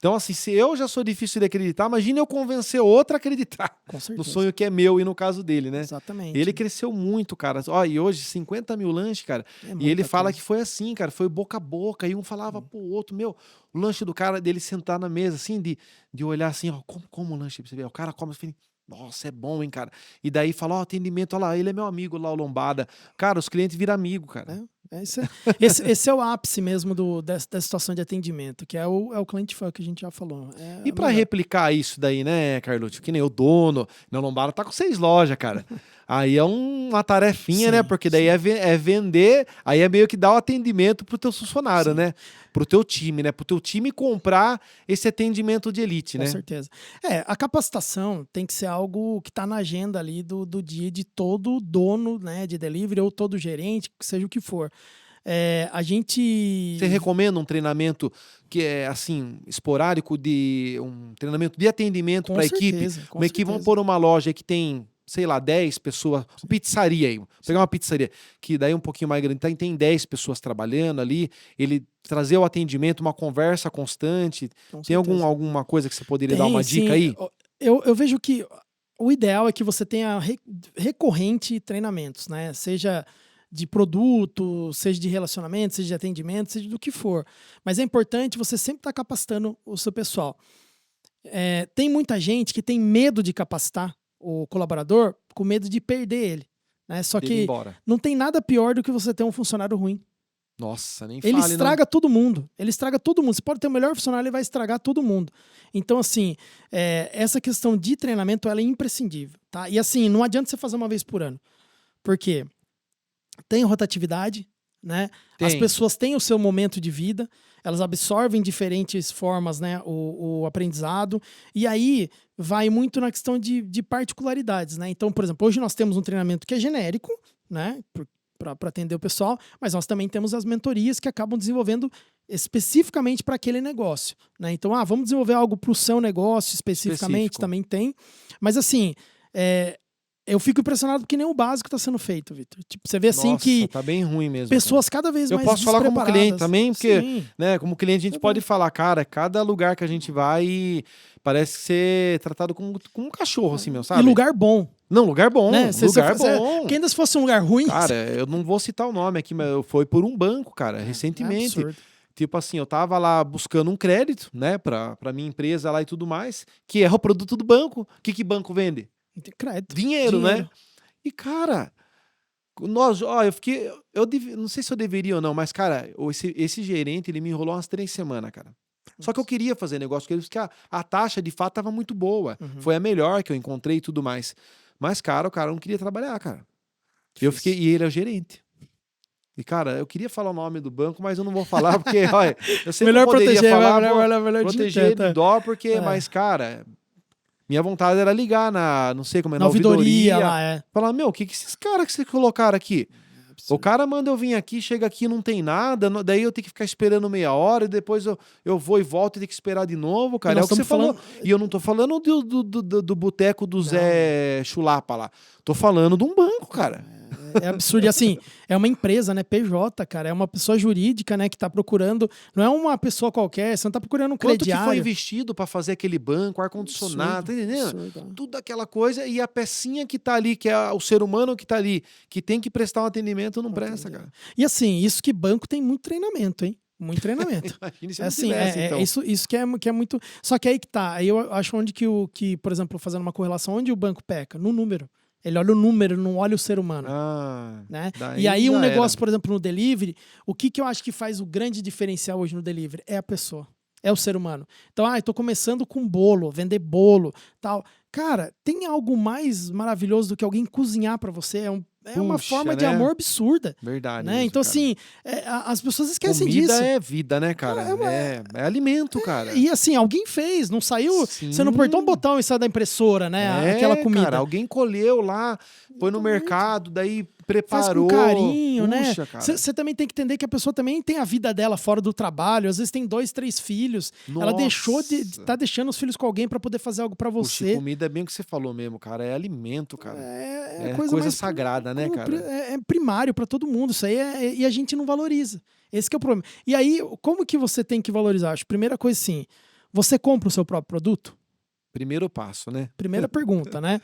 Então, assim, se eu já sou difícil de acreditar, imagina eu convencer outra a acreditar com no certeza. sonho que é meu e no caso dele, né? Exatamente. Ele cresceu muito, cara. Ó, e hoje 50 mil lanches, cara. É E ele muita fala coisa. que foi assim, cara. Foi boca a boca. E um falava pro outro, meu, o lanche do cara, dele sentar na mesa, assim, de olhar assim, ó, como o lanche pra você ver? O cara come assim, nossa, é bom, hein, cara. E daí fala, ó, atendimento, olha lá, ele é meu amigo lá, o Lombada. Cara, os clientes viram amigo, cara. Esse é o ápice mesmo dessa situação de atendimento, que é o cliente fã que a gente já falou. E pra replicar isso daí, né, Carlucci? Que nem o dono, na Lombada tá com 6 lojas, cara. Aí é uma tarefinha, né? Sim, Porque daí é vender, aí é meio que dar o atendimento pro teu funcionário, Sim. né? Pro teu time, né? Pro teu time comprar esse atendimento de elite, Com né? certeza. A capacitação tem que ser algo que está na agenda ali do dia de todo dono, né, de delivery ou todo gerente, seja o que for. A gente... Você recomenda um treinamento que é, assim, esporádico, um treinamento de atendimento Com para a equipe? certeza, com Uma equipe, vamos certeza. pôr uma loja que tem, sei lá, 10 pessoas, uma pizzaria aí, pegar uma pizzaria, que daí é um pouquinho mais grande, tem 10 pessoas trabalhando ali, ele trazer o atendimento, uma conversa constante. Com Tem certeza. alguma coisa que você poderia dar Tem, uma dica sim. aí? Eu vejo que o ideal é que você tenha recorrente treinamentos, né? Seja de produto, seja de relacionamento, seja de atendimento, seja do que for. Mas é importante você sempre estar capacitando o seu pessoal. Tem muita gente que tem medo de capacitar o colaborador com medo de perder ele. Né? Só Dele ir que embora. não tem nada pior do que você ter um funcionário ruim. Nossa, nem Ele fale, estraga todo mundo. Ele estraga todo mundo. Você pode ter o melhor funcionário, ele vai estragar todo mundo. Então, assim, essa questão de treinamento, ela é imprescindível. Tá? E assim, não adianta você fazer uma vez por ano. Por quê? Tem rotatividade, né? As pessoas têm o seu momento de vida, elas absorvem diferentes formas, né, o aprendizado, e aí vai muito na questão de particularidades, né? Então, por exemplo, hoje nós temos um treinamento que é genérico, né, para atender o pessoal, mas nós também temos as mentorias que acabam desenvolvendo especificamente para aquele negócio, né? Então, vamos desenvolver algo para o seu negócio especificamente, também tem, mas assim, eu fico impressionado porque nem o básico está sendo feito, Vitor. Tipo, você vê assim que tá bem ruim mesmo. pessoas cada vez mais eu posso falar como cliente também, porque, Sim. né, como cliente a gente pode falar, cara, cada lugar que a gente vai parece ser tratado como um cachorro, assim, meu, sabe? E lugar bom. Não, lugar bom, Né? lugar bom. Porque ainda se fosse um lugar ruim... Cara, eu não vou citar o nome aqui, mas foi por um banco, cara, recentemente. absurdo. Tipo assim, eu tava lá buscando um crédito, né, pra minha empresa lá e tudo mais, que é o produto do banco. O que banco vende? Crédito. Dinheiro, né? E, cara, não sei se eu deveria ou não, mas, cara, esse gerente, ele me enrolou umas 3 semanas, cara. Só que eu queria fazer negócio com ele, porque a taxa, de fato, tava muito boa. Foi a melhor que eu encontrei e tudo mais. Mas, cara, o cara não queria trabalhar, cara. E ele é o gerente. E, cara, eu queria falar o nome do banco, mas eu não vou falar, porque, olha, eu sempre melhor poderia proteger, falar, melhor proteger de dó, porque, mas, cara... Minha vontade era ligar não sei como é, na ouvidoria lá, falar, meu, o que esses caras que vocês colocaram aqui? O cara manda eu vir aqui, chega aqui, não tem nada, daí eu tenho que ficar esperando meia hora, e depois eu vou e volto e tenho que esperar de novo, cara. É o que você falou. E eu não tô falando do boteco do Zé Chulapa lá. Tô falando de um banco, cara. É absurdo. E assim, é uma empresa, né? PJ, cara. É uma pessoa jurídica, né? Que tá procurando. Não é uma pessoa qualquer. Você não tá procurando um crediário. Quanto que foi investido pra fazer aquele banco, ar-condicionado, tá entendendo? Absurdo. Tudo aquela coisa. E a pecinha que tá ali, que é o ser humano que tá ali, que tem que prestar um atendimento, não presta, cara. E assim, isso que banco tem muito treinamento, hein? Muito treinamento. Imagina se não assim, tivesse, então. Isso que é muito... Só que aí que tá. Aí eu acho que, por exemplo, fazendo uma correlação, onde o banco peca? No número. Ele olha o número, não olha o ser humano. Né? E aí um negócio, por exemplo, no delivery, o que eu acho que faz o grande diferencial hoje no delivery? É a pessoa. É o ser humano. Então, eu tô começando com bolo, vender bolo, tal. Cara, tem algo mais maravilhoso do que alguém cozinhar pra você? É uma Puxa, forma de né? amor absurda, Verdade né? mesmo, Então, cara. assim, as pessoas esquecem Comida disso. é vida, né, cara? É alimento, cara. E assim, alguém fez, não saiu. Sim. Você não apertou um botão e saiu da impressora, né? Aquela comida. Cara, alguém colheu lá, foi no mercado, daí Faz preparou. com carinho, Puxa, né? cara. Você também tem que entender que a pessoa também tem a vida dela fora do trabalho. Às vezes tem 2, 3 filhos. Ela deixou de tá deixando os filhos com alguém pra poder fazer algo pra Puxa, você. comida é bem o que você falou mesmo, cara. É alimento, cara. É coisa mais sagrada, né, cara? É primário pra todo mundo. Isso aí e a gente não valoriza. Esse que é o problema. E aí, como que você tem que valorizar? Acho, primeira coisa, assim, você compra o seu próprio produto? Primeiro passo, né? Primeira pergunta, né?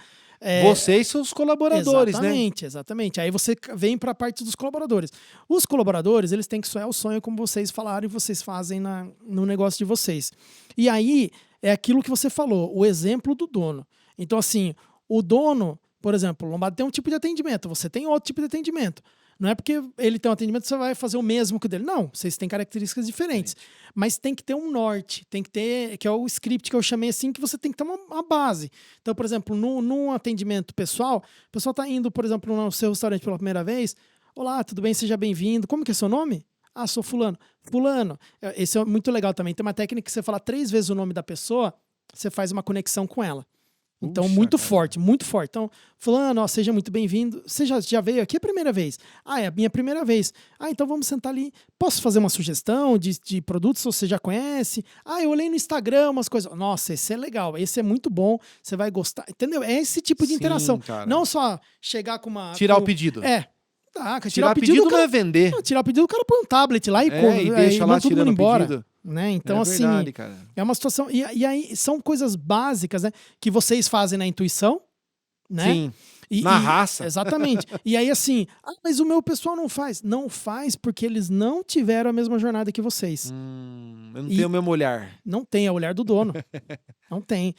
Você e seus colaboradores, exatamente, né? Exatamente. Aí você vem para a parte dos colaboradores. Os colaboradores, eles têm que sonhar o sonho, como vocês falaram, e vocês fazem no negócio de vocês. E aí, é aquilo que você falou, o exemplo do dono. Então, assim, o dono, por exemplo, o Lombardi tem um tipo de atendimento, você tem outro tipo de atendimento. Não é porque ele tem um atendimento que você vai fazer o mesmo que o dele. Não, vocês têm características diferentes. Mas tem que ter um norte, tem que ter, que é o script que eu chamei assim, que você tem que ter uma base. Então, por exemplo, num atendimento pessoal, o pessoal está indo, por exemplo, no seu restaurante pela primeira vez. Olá, tudo bem? Seja bem-vindo. Como que é seu nome? Ah, sou fulano. Fulano. Esse é muito legal também. Tem uma técnica que você fala 3 vezes o nome da pessoa, você faz uma conexão com ela. Então, Puxa, muito cara. forte, muito forte. Então, fulano, ó, seja muito bem-vindo. Você já veio aqui a primeira vez? Ah, é a minha primeira vez. Ah, então vamos sentar ali. Posso fazer uma sugestão de produtos que você já conhece? Ah, eu olhei no Instagram umas coisas. Nossa, esse é legal, esse é muito bom, você vai gostar. Entendeu? É esse tipo de Sim, interação. cara. Não só chegar com uma... Tirar o pedido. Tá, Tirar pedido não é vender. Não, tirar o pedido, o cara põe um tablet lá e deixa lá manda todo mundo tirando o embora. pedido. Né? Então, É verdade, assim, cara. é uma situação. E aí são coisas básicas, né? Que vocês fazem na intuição, né? Sim. Na raça. Exatamente. E aí, assim, mas o meu pessoal não faz. Não faz porque eles não tiveram a mesma jornada que vocês. Eu não tenho o mesmo olhar. Não tem, é o olhar do dono. Não tem.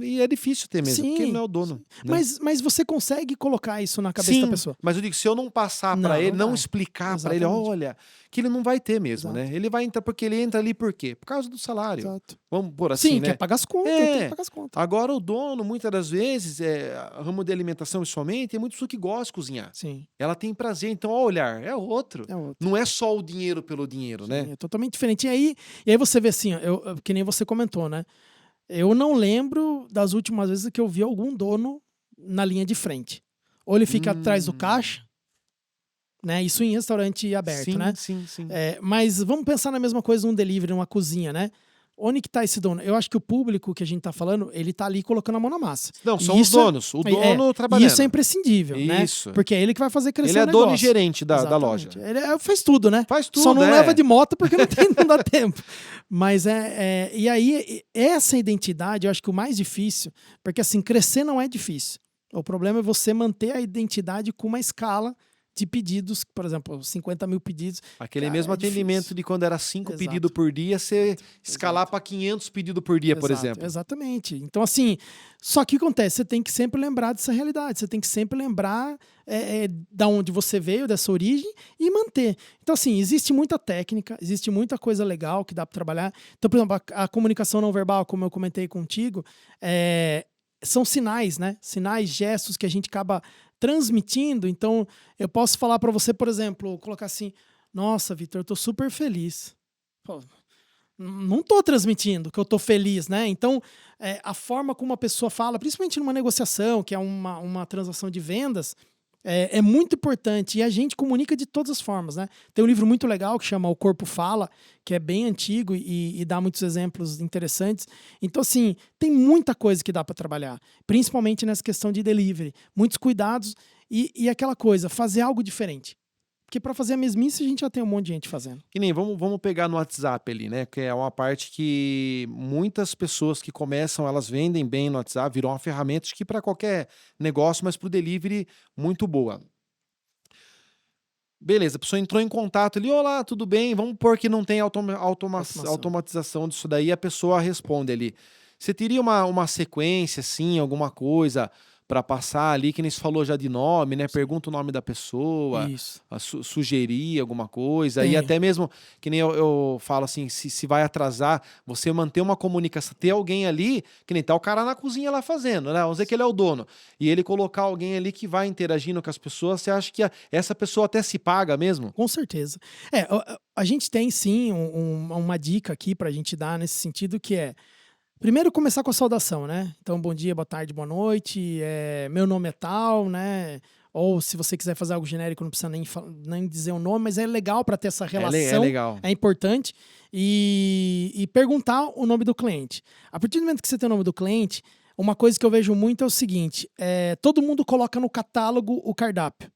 E é difícil ter mesmo, porque ele não é o dono. Né? Mas você consegue colocar isso na cabeça da pessoa. Mas eu digo, se eu não passar pra ele, não vai. explicar pra ele, Exatamente. olha, que ele não vai ter mesmo, Exato. né? Ele vai entrar, porque ele entra ali por quê? Por causa do salário. Exato. Vamos por assim, Sim, né? quer pagar as contas, tem que pagar as contas. Agora o dono, muitas das vezes, ramo de alimentação principalmente, tem muito pessoa que gosta de cozinhar. Sim. Ela tem prazer, então ao olhar, é outro. É outro. Não é só o dinheiro pelo dinheiro, né? É totalmente diferente. E aí você vê assim, ó, que nem você comentou, né? Eu não lembro das últimas vezes que eu vi algum dono na linha de frente. Ou ele fica atrás do caixa, né? Isso em restaurante aberto, sim, né? Sim. Mas vamos pensar na mesma coisa num delivery, numa cozinha, né? Onde que tá esse dono? Eu acho que o público que a gente tá falando, ele tá ali colocando a mão na massa. Não, são os donos. O dono E trabalhando. isso é imprescindível, né? Porque é ele que vai fazer crescer o Ele é negócio. dono e gerente da loja. Ele faz tudo, né? Faz tudo, Só não leva de moto porque não dá tempo. Mas e aí, essa identidade, eu acho que o mais difícil, porque assim, crescer não é difícil. O problema é você manter a identidade com uma escala de pedidos, por exemplo, 50 mil pedidos. Aquele Cara, mesmo é atendimento difícil. de quando era 5 Exato. pedidos por dia, você escalar para 500 pedidos por dia, por exemplo. Exatamente. Então, assim, só que o que acontece? Você tem que sempre lembrar dessa realidade, você tem que sempre lembrar da onde você veio, dessa origem, e manter. Então, assim, existe muita técnica, existe muita coisa legal que dá para trabalhar. Então, por exemplo, a comunicação não verbal, como eu comentei contigo, são sinais, né? Sinais, gestos que a gente acaba transmitindo. Então, eu posso falar para você, por exemplo, colocar assim: nossa, Vitor, eu tô super feliz. Pô, não tô transmitindo que eu tô feliz, né? Então, a forma como a pessoa fala, principalmente numa negociação, que é uma transação de vendas, é muito importante. E a gente comunica de todas as formas, né? Tem um livro muito legal que chama O Corpo Fala, que é bem antigo e dá muitos exemplos interessantes. Então, assim, tem muita coisa que dá para trabalhar, principalmente nessa questão de delivery. Muitos cuidados e aquela coisa, fazer algo diferente. Porque para fazer a mesmice, a gente já tem um monte de gente fazendo. Que nem, vamos pegar no WhatsApp ali, né? Que é uma parte que muitas pessoas que começam, elas vendem bem no WhatsApp, viram uma ferramenta que para qualquer negócio, mas para o delivery, muito boa. Beleza, a pessoa entrou em contato ali, olá, tudo bem? Vamos pôr que não tem automatização disso daí, a pessoa responde ali. Você teria uma sequência, assim, alguma coisa para passar ali, que nem se falou já de nome, né? Pergunta o nome da pessoa, Isso. sugerir alguma coisa. E Tem. até mesmo, que nem eu falo assim, se vai atrasar, você manter uma comunicação, ter alguém ali, que nem tá o cara na cozinha lá fazendo, né? Vamos dizer que ele é o dono. E ele colocar alguém ali que vai interagindo com as pessoas, você acha que essa pessoa até se paga mesmo? Com certeza. A gente tem sim uma dica aqui pra gente dar nesse sentido, que é primeiro começar com a saudação, né? Então, bom dia, boa tarde, boa noite, meu nome é tal, né? Ou se você quiser fazer algo genérico, não precisa nem dizer o nome, mas é legal para ter essa relação. É legal. É importante. E perguntar o nome do cliente. A partir do momento que você tem o nome do cliente, uma coisa que eu vejo muito é o seguinte: todo mundo coloca no catálogo o cardápio.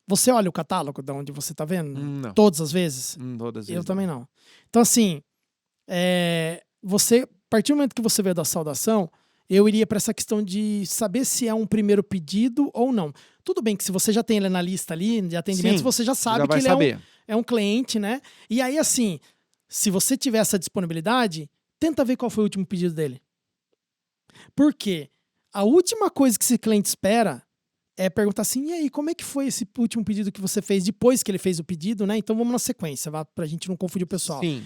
Você olha o catálogo de onde você tá vendo? Não. Todas as vezes? Todas as vezes. Eu também não. Então, assim, a partir do momento que você vê da saudação, eu iria para essa questão de saber se é um primeiro pedido ou não. Tudo bem que se você já tem ele na lista ali de atendimentos, Sim, você já sabe já que vai ele saber. é um cliente, né? E aí, assim, se você tiver essa disponibilidade, tenta ver qual foi o último pedido dele. Por quê? A última coisa que esse cliente espera é perguntar assim: e aí, como é que foi esse último pedido que você fez depois que ele fez o pedido, né? Então vamos na sequência, pra gente não confundir o pessoal. Sim.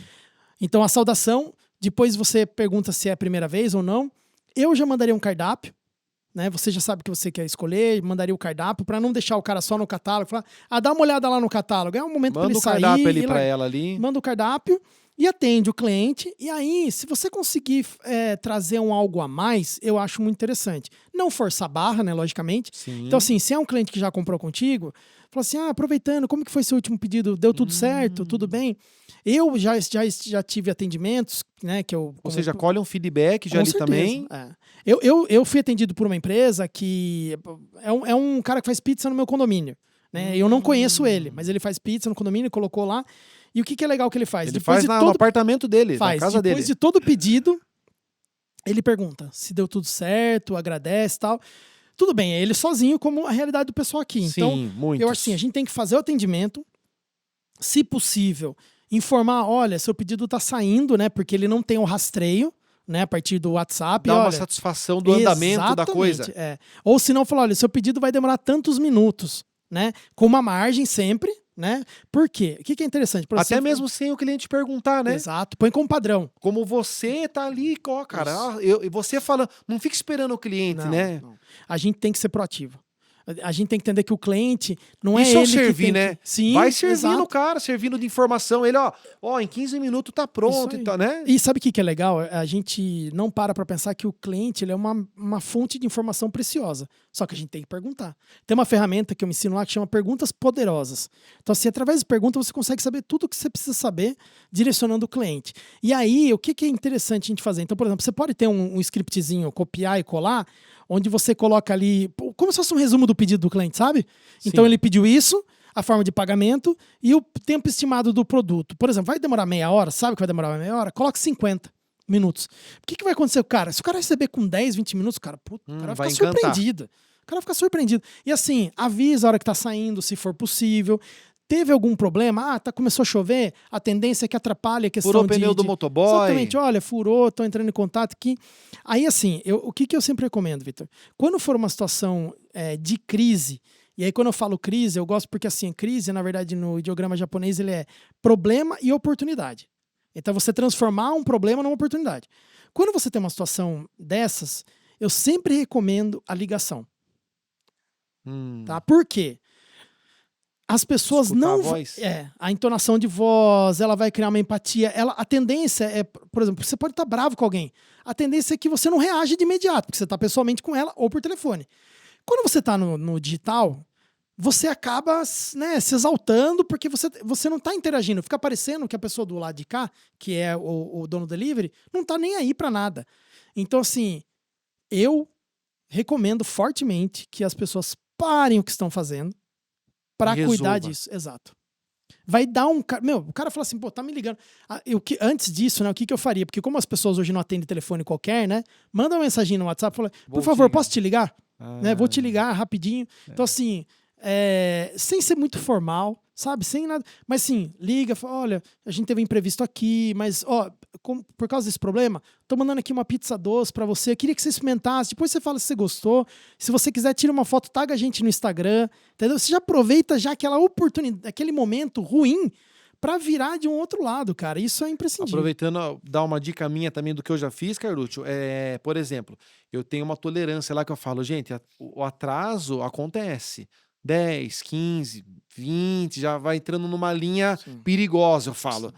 Então a saudação, depois você pergunta se é a primeira vez ou não. Eu já mandaria um cardápio, né? Você já sabe o que você quer escolher, mandaria o cardápio para não deixar o cara só no catálogo, falar: dá uma olhada lá no catálogo. É um momento para Manda ele o sair. cardápio ali para ela ali. Manda o cardápio e atende o cliente. E aí, se você conseguir trazer algo a mais, eu acho muito interessante. Não forçar a barra, né? Logicamente. Sim. Então, assim, se é um cliente que já comprou contigo, fala assim: aproveitando, como que foi seu último pedido? Deu tudo certo? Tudo bem? Eu já tive atendimentos, né? Ou seja, colhe um feedback já com ali certeza, também. Eu fui atendido por uma empresa que é um cara que faz pizza no meu condomínio. Né? Eu não conheço ele, mas ele faz pizza no condomínio, colocou lá. E o que é legal que ele faz? Ele faz no apartamento dele, na casa dele. Depois de todo pedido, ele pergunta se deu tudo certo, agradece e tal. Tudo bem, é ele sozinho, como a realidade do pessoal aqui. Então, Sim, muitos. eu acho assim, a gente tem que fazer o atendimento, se possível, informar: olha, seu pedido tá saindo, né? Porque ele não tem o rastreio, né? A partir do WhatsApp. Dá olha, uma satisfação do andamento da coisa. Ou se não, falar: olha, seu pedido vai demorar tantos minutos, né? Com uma margem sempre, né? Por quê? O que é interessante? Até mesmo sem o cliente perguntar, né? Exato, põe como padrão. Como você tá ali, ó, cara. E você fala, não fica esperando o cliente, né? Não. A gente tem que ser proativo. A gente tem que entender que o cliente não é Isso ele servir, que tem né? Sim, vai servindo exato. o cara, servindo de informação. Ele, ó, em 15 minutos tá pronto e tal, né? E sabe o que é legal? A gente não para pensar que o cliente ele é uma fonte de informação preciosa. Só que a gente tem que perguntar. Tem uma ferramenta que eu me ensino lá que chama Perguntas Poderosas. Então, assim, através de perguntas você consegue saber tudo o que você precisa saber direcionando o cliente. E aí, o que é interessante a gente fazer? Então, por exemplo, você pode ter um scriptzinho, copiar e colar, onde você coloca ali, como se fosse um resumo do pedido do cliente, sabe? Sim. Então ele pediu isso, a forma de pagamento e o tempo estimado do produto. Por exemplo, vai demorar meia hora, sabe que vai demorar meia hora? Coloque 50 minutos. O que vai acontecer com o cara? Se o cara receber com 10, 20 minutos, cara, o cara vai ficar surpreendido. O cara vai ficar surpreendido. E assim, avisa a hora que tá saindo, se for possível. Teve algum problema? Começou a chover, a tendência é que atrapalhe a questão furou o pneu do motoboy. Exatamente, olha, furou, tô entrando em contato aqui. Aí assim, o que eu sempre recomendo, Vitor? Quando for uma situação de crise, e aí quando eu falo crise, eu gosto porque assim, crise, na verdade, no ideograma japonês, ele é problema e oportunidade. Então você transformar um problema numa oportunidade. Quando você tem uma situação dessas, eu sempre recomendo a ligação. Tá? Por quê? As pessoas escutar não... a voz. A entonação de voz, ela vai criar uma empatia. A tendência é, por exemplo, você pode estar bravo com alguém. A tendência é que você não reage de imediato, porque você está pessoalmente com ela ou por telefone. Quando você está no digital, você acaba, né, se exaltando porque você não está interagindo. Fica parecendo que a pessoa do lado de cá, que é o dono do delivery, não está nem aí para nada. Então, assim, eu recomendo fortemente que as pessoas parem o que estão fazendo para cuidar disso. Exato. Vai dar o cara fala assim, tá me ligando. Antes disso, né, o que eu faria? Porque como as pessoas hoje não atendem telefone qualquer, né? Manda uma mensagem no WhatsApp, fala: por favor, posso te ligar? Né, vou te ligar rapidinho. Então, assim, sem ser muito formal, sabe? Sem nada. Mas sim, liga, fala, olha, a gente teve um imprevisto aqui, mas por causa desse problema, tô mandando aqui uma pizza doce pra você, queria que você experimentasse, depois você fala se você gostou. Se você quiser, tira uma foto, taga a gente no Instagram, entendeu? Você já aproveita já aquela oportunidade, aquele momento ruim pra virar de um outro lado, cara. Isso é imprescindível. Aproveitando, dar uma dica minha também do que eu já fiz, Carluccio, por exemplo, eu tenho uma tolerância lá que eu falo, gente, o atraso acontece. 10, 15, 20, já vai entrando numa linha perigosa, eu falo. Sim.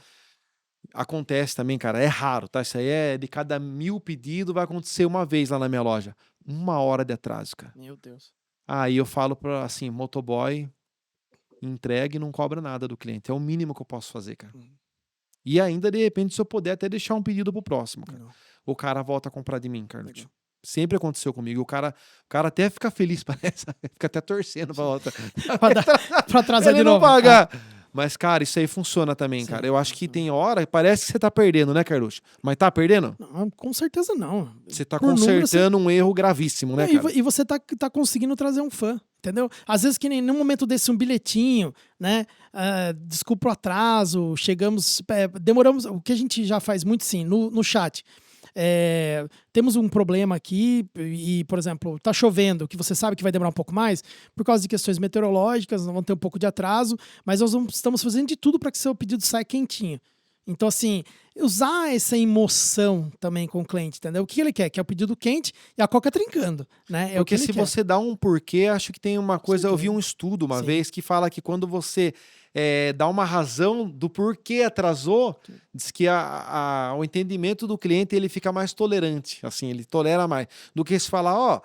Acontece também, cara, é raro, tá? Isso aí é de cada 1000 pedidos, vai acontecer uma vez lá na minha loja. 1 hora de atraso, cara. Meu Deus. Aí eu falo pra, assim, motoboy, entregue e não cobra nada do cliente. É o mínimo que eu posso fazer, cara. E ainda, de repente, se eu puder até deixar um pedido pro próximo, cara. Não. O cara volta a comprar de mim, Carlos. Legal. Sempre aconteceu comigo. O cara até fica feliz, parece. Fica até torcendo pra volta. Pra atrasar Ele de não novo. paga. Mas, cara, isso aí funciona também, Sim, cara. Eu acho que tem hora, parece que você tá perdendo, né, Carlos? Mas tá perdendo? Não, com certeza não. Você tá Por número, consertando um erro gravíssimo, né, E cara? e você tá conseguindo trazer um fã, entendeu? Às vezes que nem num momento desse um bilhetinho, né? Desculpa o atraso, demoramos. O que a gente já faz muito sim, no chat. Temos um problema aqui e, por exemplo, tá chovendo, que você sabe que vai demorar um pouco mais, por causa de questões meteorológicas, nós vamos ter um pouco de atraso, mas nós estamos fazendo de tudo para que seu pedido saia quentinho. Então, assim, usar essa emoção também com o cliente, entendeu? O que ele quer? Quer o pedido quente e a coca trincando, né? Porque se você dá um porquê, acho que tem uma coisa. Eu vi um estudo uma vez que fala que quando você dá uma razão do porquê atrasou, diz que o entendimento do cliente ele fica mais tolerante, assim, ele tolera mais do que se falar,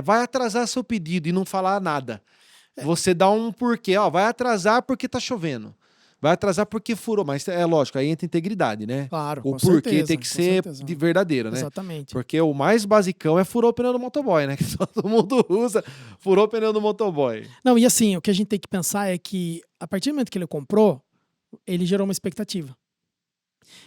vai atrasar seu pedido e não falar nada. Você dá um porquê, vai atrasar porque tá chovendo. Vai atrasar porque furou, mas é lógico, aí entra integridade, né? Claro, o com porquê certeza, tem que com ser certeza. de verdadeiro, né? Exatamente. Porque o mais basicão é furou o pneu do motoboy, né? Que todo mundo usa, furou o pneu do motoboy. Não, e assim, o que a gente tem que pensar é que a partir do momento que ele comprou, ele gerou uma expectativa.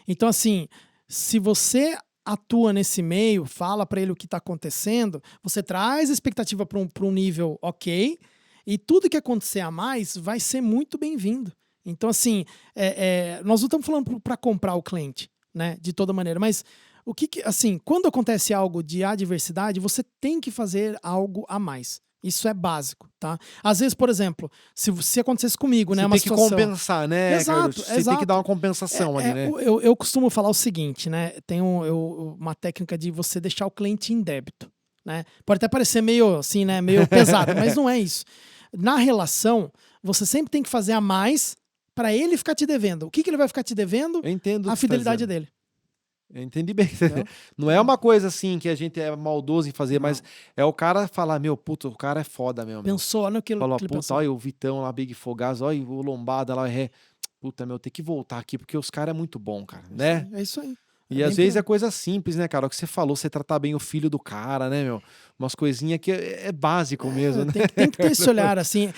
Então, assim, se você atua nesse meio, fala pra ele o que tá acontecendo, você traz a expectativa pra um nível ok, e tudo que acontecer a mais vai ser muito bem-vindo. Então, assim, nós não estamos falando para comprar o cliente, né? De toda maneira, mas assim, quando acontece algo de adversidade, você tem que fazer algo a mais. Isso é básico, tá? Às vezes, por exemplo, se acontecesse comigo, né? Você Uma tem que situação... compensar, né, Exato, Carlos? Você tem que dar uma compensação ali, né? Eu costumo falar o seguinte, né? Tem uma técnica de você deixar o cliente em débito, né? Pode até parecer meio assim, né? Meio pesado, mas não é isso. Na relação, você sempre tem que fazer a mais para ele ficar te devendo. O que ele vai ficar te devendo? Eu entendo A fidelidade dele. Eu entendi bem. Entendeu? Não é uma coisa assim que a gente é maldoso em fazer, Não. mas é o cara falar, meu, puto, o cara é foda mesmo. Pensou naquilo Falou, que ele puta, pensou. olha o Vitão lá, Big Fogaz, olha o Lombada lá, puta, meu, tem que voltar aqui, porque os caras é muito bom, cara, né? É isso aí. E às vezes é coisa simples, né, cara? O que você falou, você tratar bem o filho do cara, né, meu? Umas coisinhas que é básico mesmo, né? Tem que ter esse olhar, assim.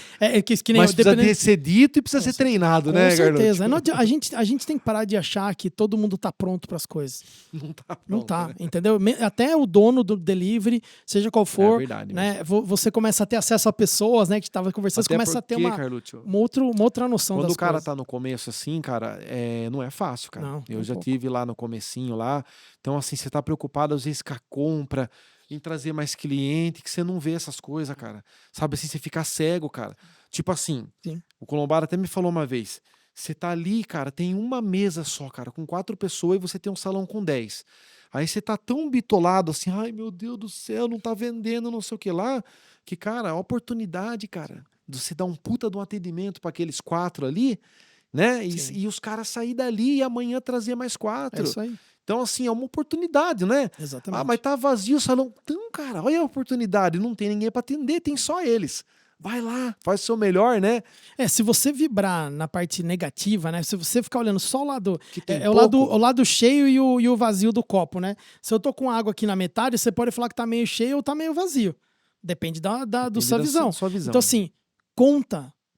Que nem Mas precisa ser dito e precisa ser treinado, né, Com certeza. Carlos? A gente tem que parar de achar que todo mundo tá pronto para as coisas. Não tá pronto, Não tá, né? entendeu? Até o dono do delivery, seja qual for, verdade né? Você começa a ter acesso a pessoas, né? Que tava conversando, você começa a ter uma outra noção Quando das o cara coisas. tá no começo assim, cara, não é fácil, cara. Não, Eu um já pouco. tive lá no comecinho lá. Então, assim, você tá preocupado às vezes com a compra, em trazer mais cliente, que você não vê essas coisas, cara. Sabe assim, você fica cego, cara. Tipo assim, Sim. o Colombara até me falou uma vez, você tá ali, cara, tem uma mesa só, cara, com 4 pessoas e você tem um salão com 10. Aí você tá tão bitolado assim, ai meu Deus do céu, não tá vendendo, não sei o que lá, que, cara, a oportunidade, cara, de você dar um puta de um atendimento para aqueles 4 ali, né? E os caras sair dali e amanhã trazer mais 4. É isso aí. Então, assim, é uma oportunidade, né? Exatamente. Ah, mas tá vazio o salão. Então, cara, olha a oportunidade. Não tem ninguém para atender, tem só eles. Vai lá, faz o seu melhor, né? Se você vibrar na parte negativa, né? Se você ficar olhando só o lado. Que tem o lado cheio e o vazio do copo, né? Se eu tô com água aqui na metade, você pode falar que tá meio cheio ou tá meio vazio. Depende da sua visão. Sua visão. Então, assim,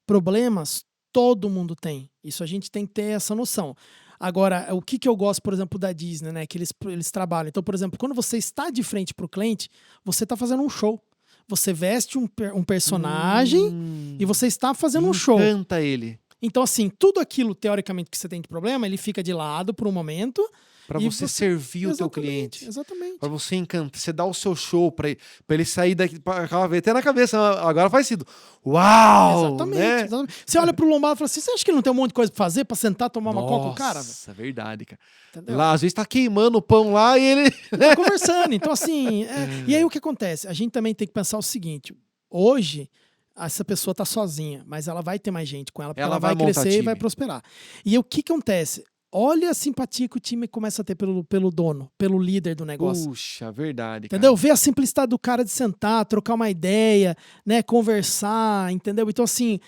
problemas, todo mundo tem. Isso a gente tem que ter essa noção. Agora, o que eu gosto, por exemplo, da Disney, né? Que eles trabalham. Então, por exemplo, quando você está de frente para o cliente, você está fazendo um show. você veste um personagem e você está fazendo um show. Encanta ele. Então, assim, tudo aquilo, teoricamente, que você tem de problema, ele fica de lado por um momento. Pra E você servir o teu cliente. Exatamente. Pra você encantar, você dá o seu show pra ele sair daqui, até na cabeça, agora faz sentido. Uau! Exatamente, Né? exatamente. Você olha pro Lombardo e fala assim, você acha que ele não tem um monte de coisa pra fazer, pra sentar, tomar uma coca com o cara? Nossa, verdade, cara. Entendeu? Lá, às vezes tá queimando o pão lá e ele... Tá conversando. Então, assim, e aí o que acontece? A gente também tem que pensar o seguinte, hoje, essa pessoa tá sozinha, mas ela vai ter mais gente com ela, porque ela vai montar crescer e time. vai prosperar. E o que acontece? Olha a simpatia que o time começa a ter pelo dono, pelo líder do negócio. Puxa, verdade, Entendeu? cara. Ver a simplicidade do cara de sentar, trocar uma ideia, né? Conversar, entendeu? Então, assim,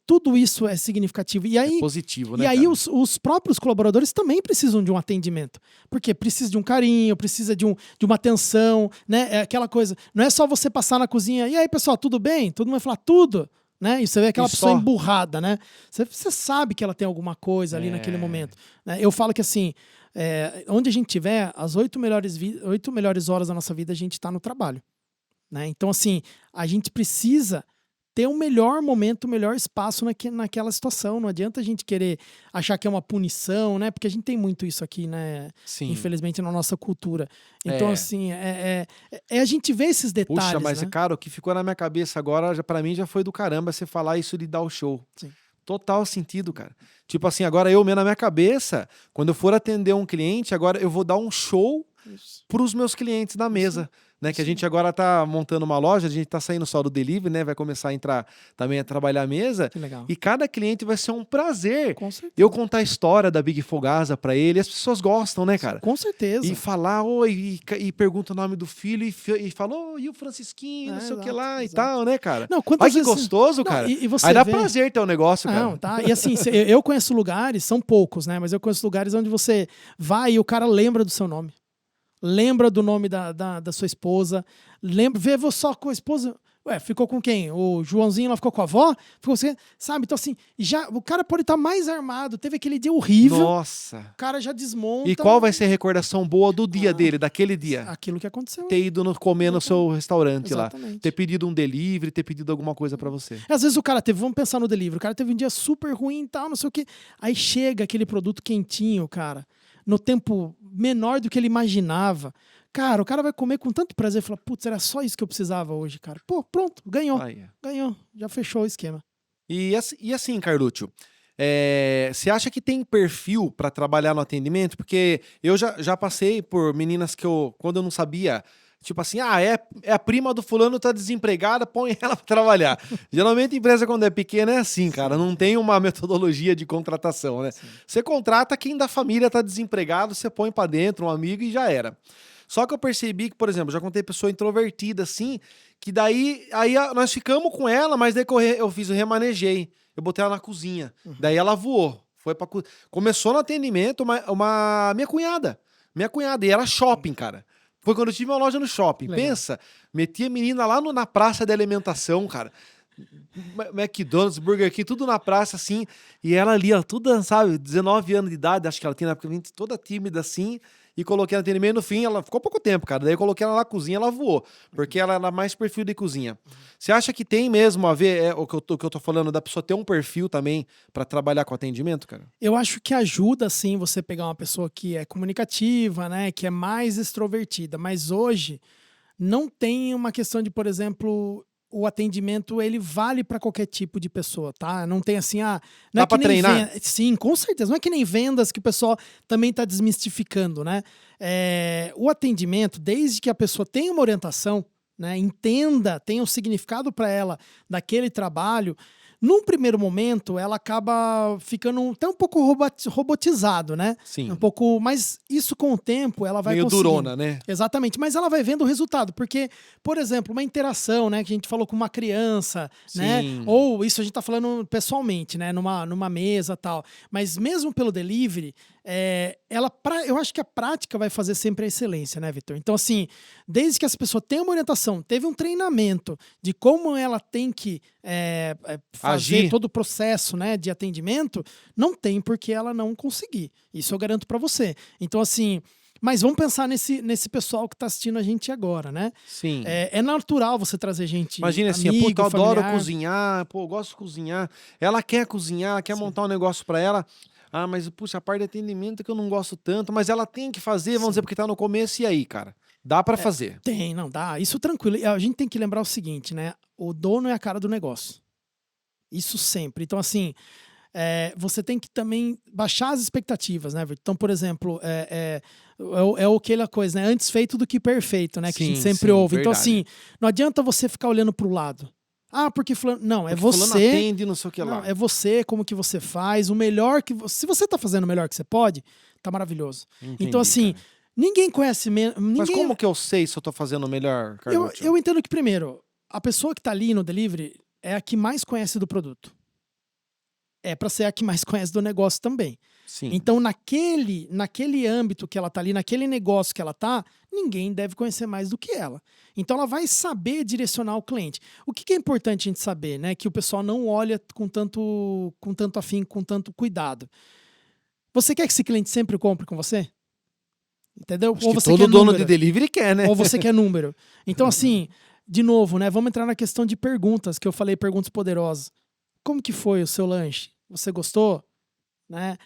tudo isso é significativo. E aí, Positivo, né, e aí cara? os próprios colaboradores também precisam de um atendimento. Porque precisa de um carinho, precisa de uma atenção, né? É aquela coisa. Não é só você passar na cozinha, e aí, pessoal, tudo bem? Todo mundo vai falar tudo. Né? E você vê aquela E pessoa só. emburrada, né? Você sabe que ela tem alguma coisa ali naquele momento. Né? Eu falo que assim, onde a gente tiver, as 8 melhores horas da nossa vida, a gente está no trabalho. Né? Então, assim, a gente precisa ter um melhor momento, um melhor espaço naquela situação. Não adianta a gente querer achar que é uma punição, né? Porque a gente tem muito isso aqui, né? Sim. Infelizmente, na nossa cultura. Então, assim, a gente vê esses detalhes. Puxa, mas, né? cara, o que ficou na minha cabeça agora, pra mim, já foi do caramba você falar isso de dar o show. Sim. Total sentido, cara. Tipo assim, agora eu mesmo na minha cabeça, quando eu for atender um cliente, agora eu vou dar um show pros meus clientes na mesa. Né, que a gente agora tá montando uma loja, a gente tá saindo só do delivery, né? Vai começar a entrar também a trabalhar a mesa. Que legal. E cada cliente vai ser um prazer. Com certeza. Eu contar a história da Big Fogasa pra ele, e as pessoas gostam, né, cara? Com certeza. E falar, oi, e pergunta o nome do filho, e fala, e o Francisquinho, não sei o que lá e tal, né, cara? Não, Olha que gostoso, cara. E você aí dá vê... prazer ter um negócio, cara. Não, tá? E assim, eu conheço lugares, são poucos, né? Mas eu conheço lugares onde você vai e o cara lembra do seu nome. Lembra do nome da sua esposa. Vê só com a esposa. Ué, ficou com quem? O Joãozinho lá ficou com a avó? Ficou assim, sabe? Então, assim, o cara pode estar mais armado. Teve aquele dia horrível. Nossa. O cara já desmonta. E qual vai ser a recordação boa do dia dele, daquele dia? Aquilo que aconteceu. Ter ido comer no seu restaurante Exatamente. lá. Ter pedido um delivery, ter pedido alguma coisa pra você. Às vezes o cara vamos pensar no delivery, o cara teve um dia super ruim e tal, não sei o quê. Aí chega aquele produto quentinho, cara, no tempo menor do que ele imaginava. Cara, o cara vai comer com tanto prazer e fala, putz, era só isso que eu precisava hoje, cara. Pô, pronto, ganhou. Ganhou, já fechou o esquema. E assim, Carlúcio, você acha que tem perfil pra trabalhar no atendimento? Porque eu já passei por meninas que quando eu não sabia, tipo assim, é a prima do fulano, tá desempregada, põe ela pra trabalhar. Geralmente a empresa quando é pequena é assim, cara, não tem uma metodologia de contratação, né? Você contrata quem da família tá desempregado, você põe pra dentro um amigo e já era. Só que eu percebi que, por exemplo, já contei pessoa introvertida assim, que daí nós ficamos com ela, mas daí eu remanejei. Eu botei ela na cozinha. Daí ela voou. Foi pra começou no atendimento minha cunhada. E era shopping, cara. Foi quando eu tive uma loja no shopping. Legal. Pensa, meti a menina lá na praça de alimentação, cara. McDonald's, Burger King, tudo na praça, assim. E ela ali, ó, toda, sabe, 19 anos de idade, acho que ela tinha na época, toda tímida, assim. E coloquei no atendimento, no fim, ela ficou pouco tempo, cara. Daí eu coloquei ela na cozinha, ela voou. Porque ela era mais perfil de cozinha. Você acha que tem mesmo a ver, o que eu tô falando, da pessoa ter um perfil também pra trabalhar com atendimento, cara? Eu acho que ajuda, sim, você pegar uma pessoa que é comunicativa, né, que é mais extrovertida. Mas hoje não tem uma questão de, por exemplo, o atendimento, ele vale para qualquer tipo de pessoa, tá? Não tem assim, não Dá é pra que nem treinar? Sim, com certeza. Não é que nem vendas que o pessoal também tá desmistificando, né? O atendimento, desde que a pessoa tenha uma orientação, né, entenda, tenha um significado para ela daquele trabalho, num primeiro momento, ela acaba ficando até um pouco robotizado, né? Sim. Um pouco, mas isso com o tempo ela vai meio conseguindo. durona, né? Exatamente, mas ela vai vendo o resultado, porque, por exemplo, uma interação, né, que a gente falou com uma criança, né? Ou isso a gente tá falando pessoalmente, né, numa mesa, tal. Mas mesmo pelo delivery, eu acho que a prática vai fazer sempre a excelência, né, Vitor? Então, assim, desde que essa pessoa tenha uma orientação, teve um treinamento de como ela tem que fazer agir, todo o processo, né, de atendimento, não tem por que ela não conseguir. Isso eu garanto para você. Então, assim, Mas vamos pensar nesse pessoal que está assistindo a gente agora, né? Sim. É natural você trazer gente, Imagina assim, amigo, puta, eu adoro familiar. cozinhar, pô, eu gosto de cozinhar. Ela quer cozinhar, ela quer Sim. montar um negócio pra ela. Ah, mas puxa, a parte de atendimento é que eu não gosto tanto, mas ela tem que fazer, vamos Sim. dizer, porque tá no começo, e aí, cara? Dá pra fazer. Tem, não dá. Isso tranquilo. E a gente tem que lembrar o seguinte, né? O dono é a cara do negócio. Isso sempre. Então, assim, você tem que também baixar as expectativas, né, Vitor? Então, por exemplo, aquela coisa, né? Antes feito do que perfeito, né? Que a gente Sim, sempre sim, ouve. Então, verdade. assim, não adianta você ficar olhando pro lado. Ah, porque fulano. Não, é Porque fulano você. atende, não sei o que Não, lá. é você, como que você faz, o melhor que você. Se você tá fazendo o melhor que você pode, tá maravilhoso. Entendi, Então, assim, cara. ninguém conhece menos. Mas Ninguém. como que eu sei se eu tô fazendo melhor, Carluccio? Eu entendo que, primeiro, a pessoa que tá ali no delivery é a que mais conhece do produto. É para ser a que mais conhece do negócio também. Sim. Então, naquele âmbito que ela tá ali, naquele negócio que ela tá, ninguém deve conhecer mais do que ela. Então, ela vai saber direcionar o cliente. O que é importante a gente saber, né? Que o pessoal não olha com tanto afinco, com tanto cuidado. Você quer que esse cliente sempre compre com você? Entendeu? Acho Ou que você todo quer dono número? de delivery quer, né? Ou você quer número? Então, assim, de novo, né? Vamos entrar na questão de perguntas, que eu falei, perguntas poderosas. Como que foi o seu lanche? Você gostou? Né?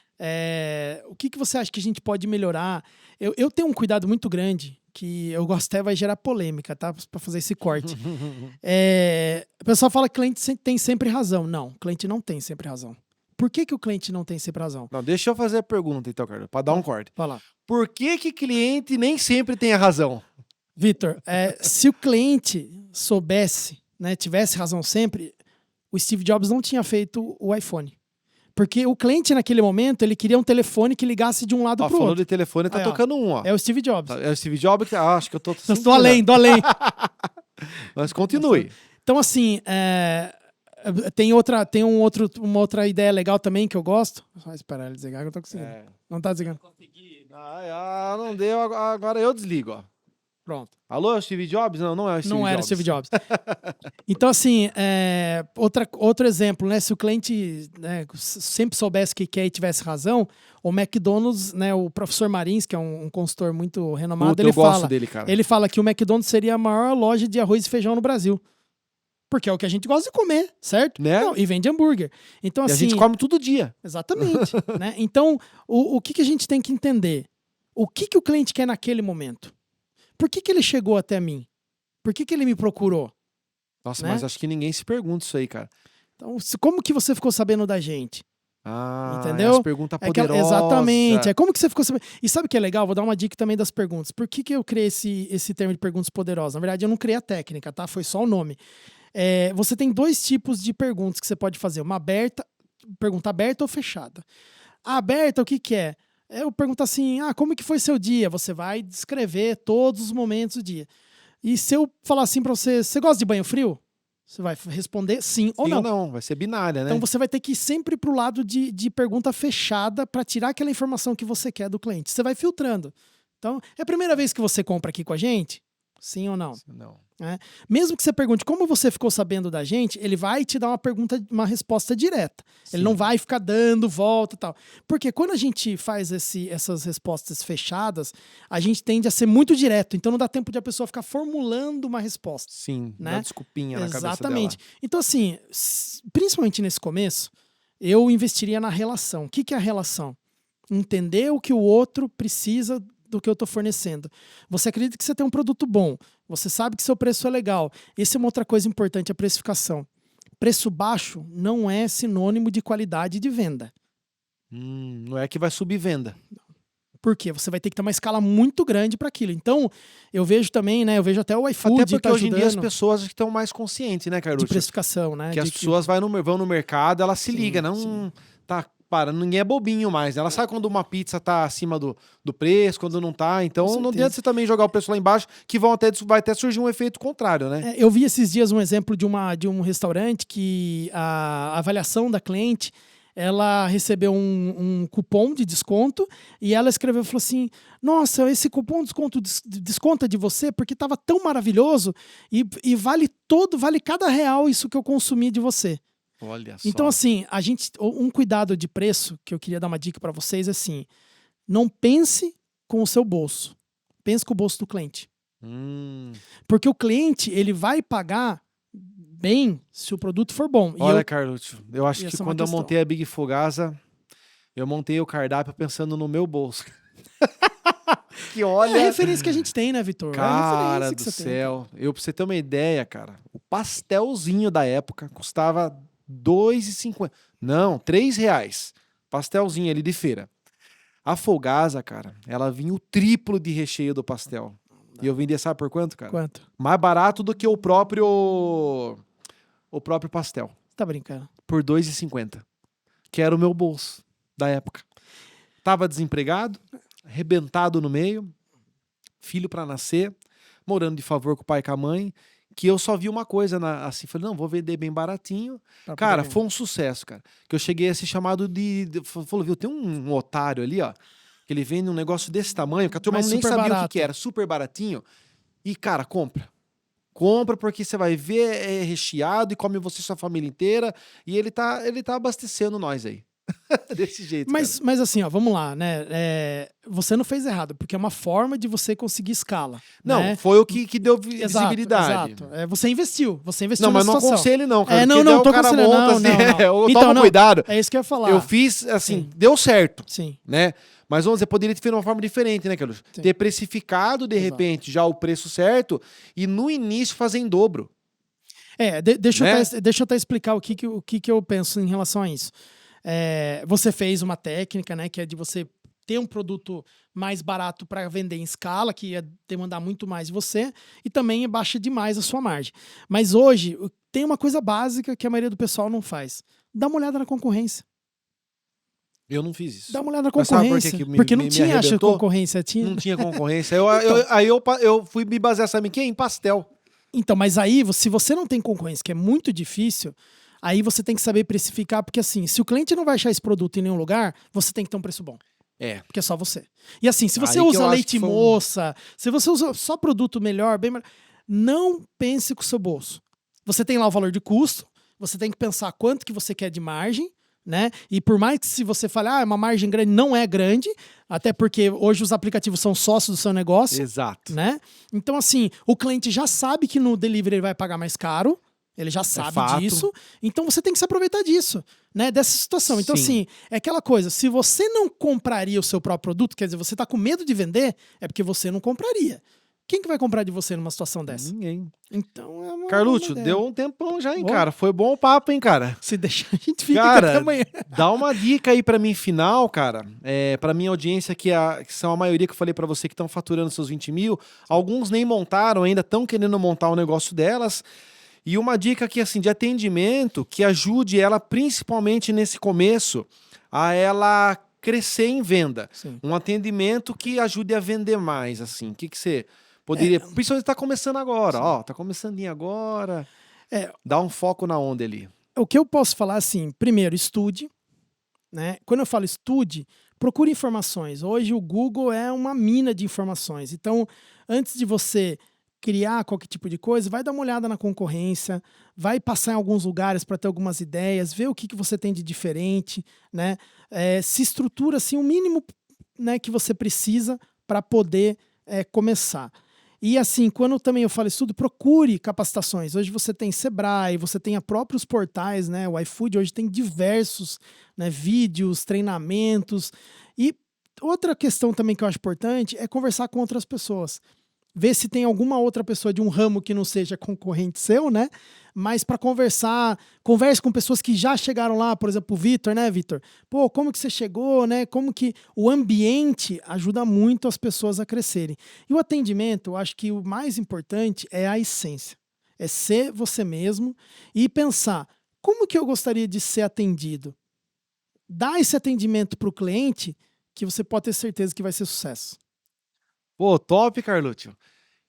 O que você acha que a gente pode melhorar? Eu tenho um cuidado muito grande, que eu gosto até vai gerar polêmica, tá? Para fazer esse corte. O pessoal fala que o cliente tem sempre razão. Não, o cliente não tem sempre razão. Por que o cliente não tem sempre razão? Não, deixa eu fazer a pergunta então, Carlos, para dar um corte. Vai lá. Por que cliente nem sempre tem a razão? Vitor, se o cliente soubesse, né, tivesse razão sempre, o Steve Jobs não tinha feito o iPhone. Porque o cliente, naquele momento, ele queria um telefone que ligasse de um lado pro Falou outro. de telefone, tá Aí, ó, tocando um, ó. É o Steve Jobs. É o Steve Jobs que acho que eu tô... Eu tô além, do além. Mas continue. Então, assim, tem uma outra ideia legal também que eu gosto. Só esperar ele desligar que eu tô conseguindo. Não tá desligando. Não deu, agora eu desligo, ó. Pronto. Alô, Steve Jobs? Não, não é o Steve Jobs. Não era o Steve Jobs. Então, assim, outro exemplo, né? Se o cliente, né, sempre soubesse o que quer e tivesse razão, o McDonald's, né, o professor Marins, que é um consultor muito renomado, Puta, ele eu gosto fala, dele, cara. ele fala que o McDonald's seria a maior loja de arroz e feijão no Brasil. Porque é o que a gente gosta de comer, certo? Né? Não, e vende hambúrguer. Então, E assim, a gente come todo dia. Exatamente. Né? Então, o que a gente tem que entender? O que o cliente quer naquele momento? Por que ele chegou até mim? Por que ele me procurou? Nossa, Né? mas acho que ninguém se pergunta isso aí, cara. Então, como que você ficou sabendo da gente? Entendeu? As perguntas poderosas. Exatamente. Como que você ficou sabendo? E sabe o que é legal? Vou dar uma dica também das perguntas. Por que eu criei esse termo de perguntas poderosas? Na verdade, eu não criei a técnica, tá? Foi só o nome. Você tem dois tipos de perguntas que você pode fazer. Uma pergunta aberta ou fechada. A aberta, o que é? Eu pergunto assim, como que foi seu dia? Você vai descrever todos os momentos do dia. E se eu falar assim pra você, você gosta de banho frio? Você vai responder sim ou não. Sim ou não, vai ser binária, né? Então você vai ter que ir sempre pro lado de pergunta fechada para tirar aquela informação que você quer do cliente. Você vai filtrando. Então, é a primeira vez que você compra aqui com a gente? Sim ou não? Não. Mesmo que você pergunte como você ficou sabendo da gente, ele vai te dar uma resposta direta. Sim. Ele não vai ficar dando volta e tal. Porque quando a gente faz essas respostas fechadas, a gente tende a ser muito direto. Então não dá tempo de a pessoa ficar formulando uma resposta. Sim, né? dá desculpinha na cabeça dela. Exatamente. Então, assim, principalmente nesse começo, eu investiria na relação. O que é a relação? Entender o que o outro precisa do que eu estou fornecendo. Você acredita que você tem um produto bom, você sabe que seu preço é legal. Essa é uma outra coisa importante, a precificação. Preço baixo não é sinônimo de qualidade de venda. Não é que vai subir venda. Por quê? Você vai ter que ter uma escala muito grande para aquilo. Então, eu vejo também, né? Eu vejo até o iFood Até porque tá hoje em dia as ajudando pessoas estão mais conscientes, né, Carluccio? de precificação, né? Que as pessoas vão no mercado, ela se Sim, liga, sim. Ninguém é bobinho mais, né? Ela sabe quando uma pizza tá acima do preço, quando não tá. Então não adianta você também jogar o preço lá embaixo, que vai até surgir um efeito contrário, né? Eu vi esses dias um exemplo de um restaurante que a avaliação da cliente, ela recebeu um cupom de desconto e ela escreveu e falou assim, nossa, esse cupom de desconto desconta de você porque estava tão maravilhoso e vale cada real isso que eu consumi de você. Olha só. Então, assim, um cuidado de preço que eu queria dar uma dica para vocês é assim, não pense com o seu bolso. Pense com o bolso do cliente. Hum. Porque o cliente, ele vai pagar bem se o produto for bom. Olha, Carluccio, eu acho que essa é uma quando eu questão. montei a Big Fogasa, eu montei o cardápio pensando no meu bolso. Que É a olha, referência que a gente tem, né, Vitor? É a cara referência do que você tem. céu. Eu, pra você ter uma ideia, cara, o pastelzinho da época custava R$ 2,50. Não, R$ 3. Pastelzinho ali de feira. A Fogasa, cara, ela vinha o triplo de recheio do pastel. E eu vendia, sabe por quanto, cara? Quanto? Mais barato do que o próprio pastel. Tá brincando. Por R$ 2,50. Que era o meu bolso da época. Tava desempregado, arrebentado no meio, filho pra nascer, morando de favor com o pai e com a mãe, que eu só vi uma coisa assim, falei, não, vou vender bem baratinho. Pra Cara, poder- foi um sucesso, cara. Que eu cheguei a ser chamado falou, viu, tem um otário ali, ó, que ele vende um negócio desse tamanho, que a turma Mas nem super sabia o que barato. que era, super baratinho. E, cara, compra. Compra porque você vai ver, é recheado e come você e sua família inteira. E ele tá abastecendo nós aí. Desse jeito, cara. Mas assim, ó, vamos lá, né? Você não fez errado, porque é uma forma de você conseguir escala. Não, né? foi o que deu Exato, visibilidade. exato. Você investiu Não, na mas não situação. aconselho não, cara. Não, porque não, daí tô o cara aconselhando, monta não, assim, não, não. então, toma não, cuidado. É isso que eu ia falar. Eu fiz, assim, Sim. deu certo, Sim, né? Mas vamos dizer, poderia ter feito de uma forma diferente, né, Carlos? Sim. Ter precificado, de Exato. repente, já o preço certo e no início fazer em dobro. Deixa Né? eu até explicar o que eu penso em relação a isso. Você fez uma técnica, né, que é de você ter um produto mais barato para vender em escala, que ia demandar muito mais de você, e também baixa demais a sua margem. Mas hoje, tem uma coisa básica que a maioria do pessoal não faz. Dá uma olhada na concorrência. Eu não fiz isso. Dá uma olhada na Mas sabe por concorrência. que me- Porque não me tinha acha, arrebentou? concorrência. Tinha... Não tinha concorrência. Então. Aí eu fui me basear, sabe em quê? Em pastel. Então, mas aí, se você não tem concorrência, que é muito difícil, aí você tem que saber precificar, porque assim, se o cliente não vai achar esse produto em nenhum lugar, você tem que ter um preço bom. É. Porque é só você. E assim, se você Aí que usa eu acho leite que foi moça, se você usa só produto melhor, bem melhor, não pense com o seu bolso. Você tem lá o valor de custo, você tem que pensar quanto que você quer de margem, né? E por mais que se você fale, uma margem grande, não é grande, até porque hoje os aplicativos são sócios do seu negócio, Exato. né? Então, assim, o cliente já sabe que no delivery ele vai pagar mais caro, ele já sabe fato. disso, então você tem que se aproveitar disso, né? Dessa situação. Então, Sim. assim, é aquela coisa, se você não compraria o seu próprio produto, quer dizer, você tá com medo de vender, é porque você não compraria. Quem que vai comprar de você numa situação dessa? Ninguém. Então, é uma Carluccio, ideia. deu um tempão já, hein, Boa. cara? Foi bom o papo, hein, cara? Se deixar, a gente fica Cara, até amanhã. dá uma dica aí pra mim final, cara. Pra minha audiência, que são a maioria que eu falei pra você que estão faturando seus 20 mil. Alguns nem montaram, ainda estão querendo montar o negócio delas. E uma dica aqui, assim, de atendimento que ajude ela, principalmente nesse começo, a ela crescer em venda. Sim. Um atendimento que ajude a vender mais, assim. O que você poderia... Principalmente tá começando agora, ó. Tá começando agora. Dá um foco na onda ali. O que eu posso falar, assim, primeiro, estude, né? Quando eu falo estude, procure informações. Hoje o Google é uma mina de informações. Então, antes de você criar qualquer tipo de coisa, vai dar uma olhada na concorrência, vai passar em alguns lugares para ter algumas ideias, ver o que você tem de diferente, né? Se estrutura assim o mínimo, né, que você precisa para poder começar. E assim, quando também eu falo estudo, procure capacitações. Hoje você tem Sebrae, você tem próprios portais, né? O iFood hoje tem diversos, né, vídeos, treinamentos. E outra questão também que eu acho importante é conversar com outras pessoas. Ver se tem alguma outra pessoa de um ramo que não seja concorrente seu, né? Mas para conversar, converse com pessoas que já chegaram lá, por exemplo, o Vitor, né, Vitor? Pô, como que você chegou, né? Como que o ambiente ajuda muito as pessoas a crescerem. E o atendimento, eu acho que o mais importante é a essência. É ser você mesmo e pensar, como que eu gostaria de ser atendido? Dá esse atendimento para o cliente que você pode ter certeza que vai ser sucesso. Pô, top, Carluccio.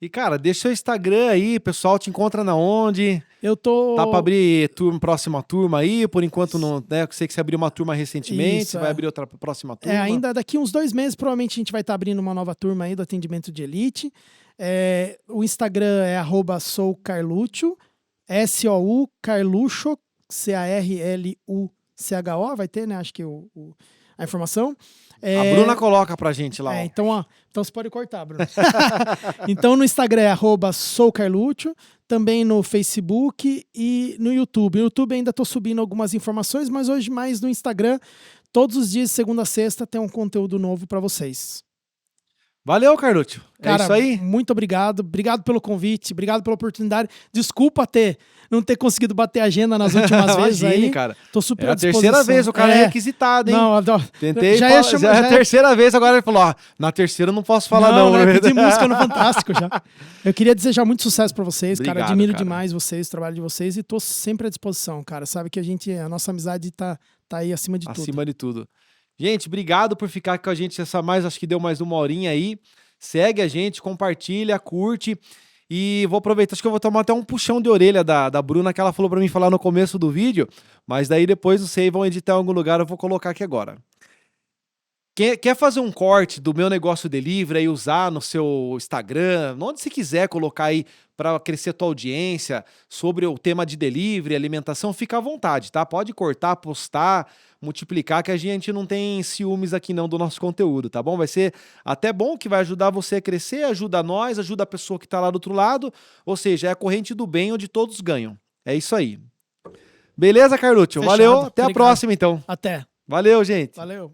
E, cara, deixa seu Instagram aí, pessoal te encontra na onde? Eu tô... Tá pra abrir próxima turma aí? Por enquanto não, né? Eu sei que você abriu uma turma recentemente, Isso, vai abrir outra próxima turma. Ainda daqui uns 2 meses, provavelmente a gente vai estar abrindo uma nova turma aí do atendimento de elite. O Instagram é @soucarluccio, SOU Carluccio, CARLUCHO, vai ter, né? Acho que a informação. A Bruna coloca pra gente lá. Ó. Então, ó, então você pode cortar, Bruno. Então no Instagram é @soucarluccio, também no Facebook e no YouTube. No YouTube ainda tô subindo algumas informações, mas hoje mais no Instagram. Todos os dias, de segunda a sexta, tem um conteúdo novo para vocês. Valeu, Carluccio. Cara, é isso aí? Muito obrigado. Obrigado pelo convite, obrigado pela oportunidade. Desculpa não ter conseguido bater a agenda nas últimas vezes Imagine, aí. cara. Tô super É à a terceira disposição. vez, o cara é requisitado, hein? Não, Tentei, já é a terceira vez, agora ele falou, ó, na terceira eu não posso falar não. Né? Pedi música no Fantástico já. Eu queria desejar muito sucesso pra vocês, Obrigado, cara. Admiro cara. demais vocês, o trabalho de vocês e tô sempre à disposição, cara. Sabe que a nossa amizade tá aí acima de tudo. Acima de tudo. Gente, obrigado por ficar com a gente acho que deu mais uma horinha aí. Segue a gente, compartilha, curte. E vou aproveitar, acho que eu vou tomar até um puxão de orelha da Bruna, que ela falou pra mim falar no começo do vídeo, mas daí depois, não sei, vão editar em algum lugar, eu vou colocar aqui agora. Quer fazer um corte do meu negócio delivery e usar no seu Instagram, onde você quiser colocar aí para crescer tua audiência sobre o tema de delivery, alimentação, fica à vontade, tá? Pode cortar, postar, multiplicar, que a gente não tem ciúmes aqui não do nosso conteúdo, tá bom? Vai ser até bom, que vai ajudar você a crescer, ajuda nós, ajuda a pessoa que tá lá do outro lado, ou seja, é a corrente do bem onde todos ganham. É isso aí. Beleza, Carluccio? Fechado. Valeu, até Obrigado. a próxima então. Até. Valeu, gente. Valeu.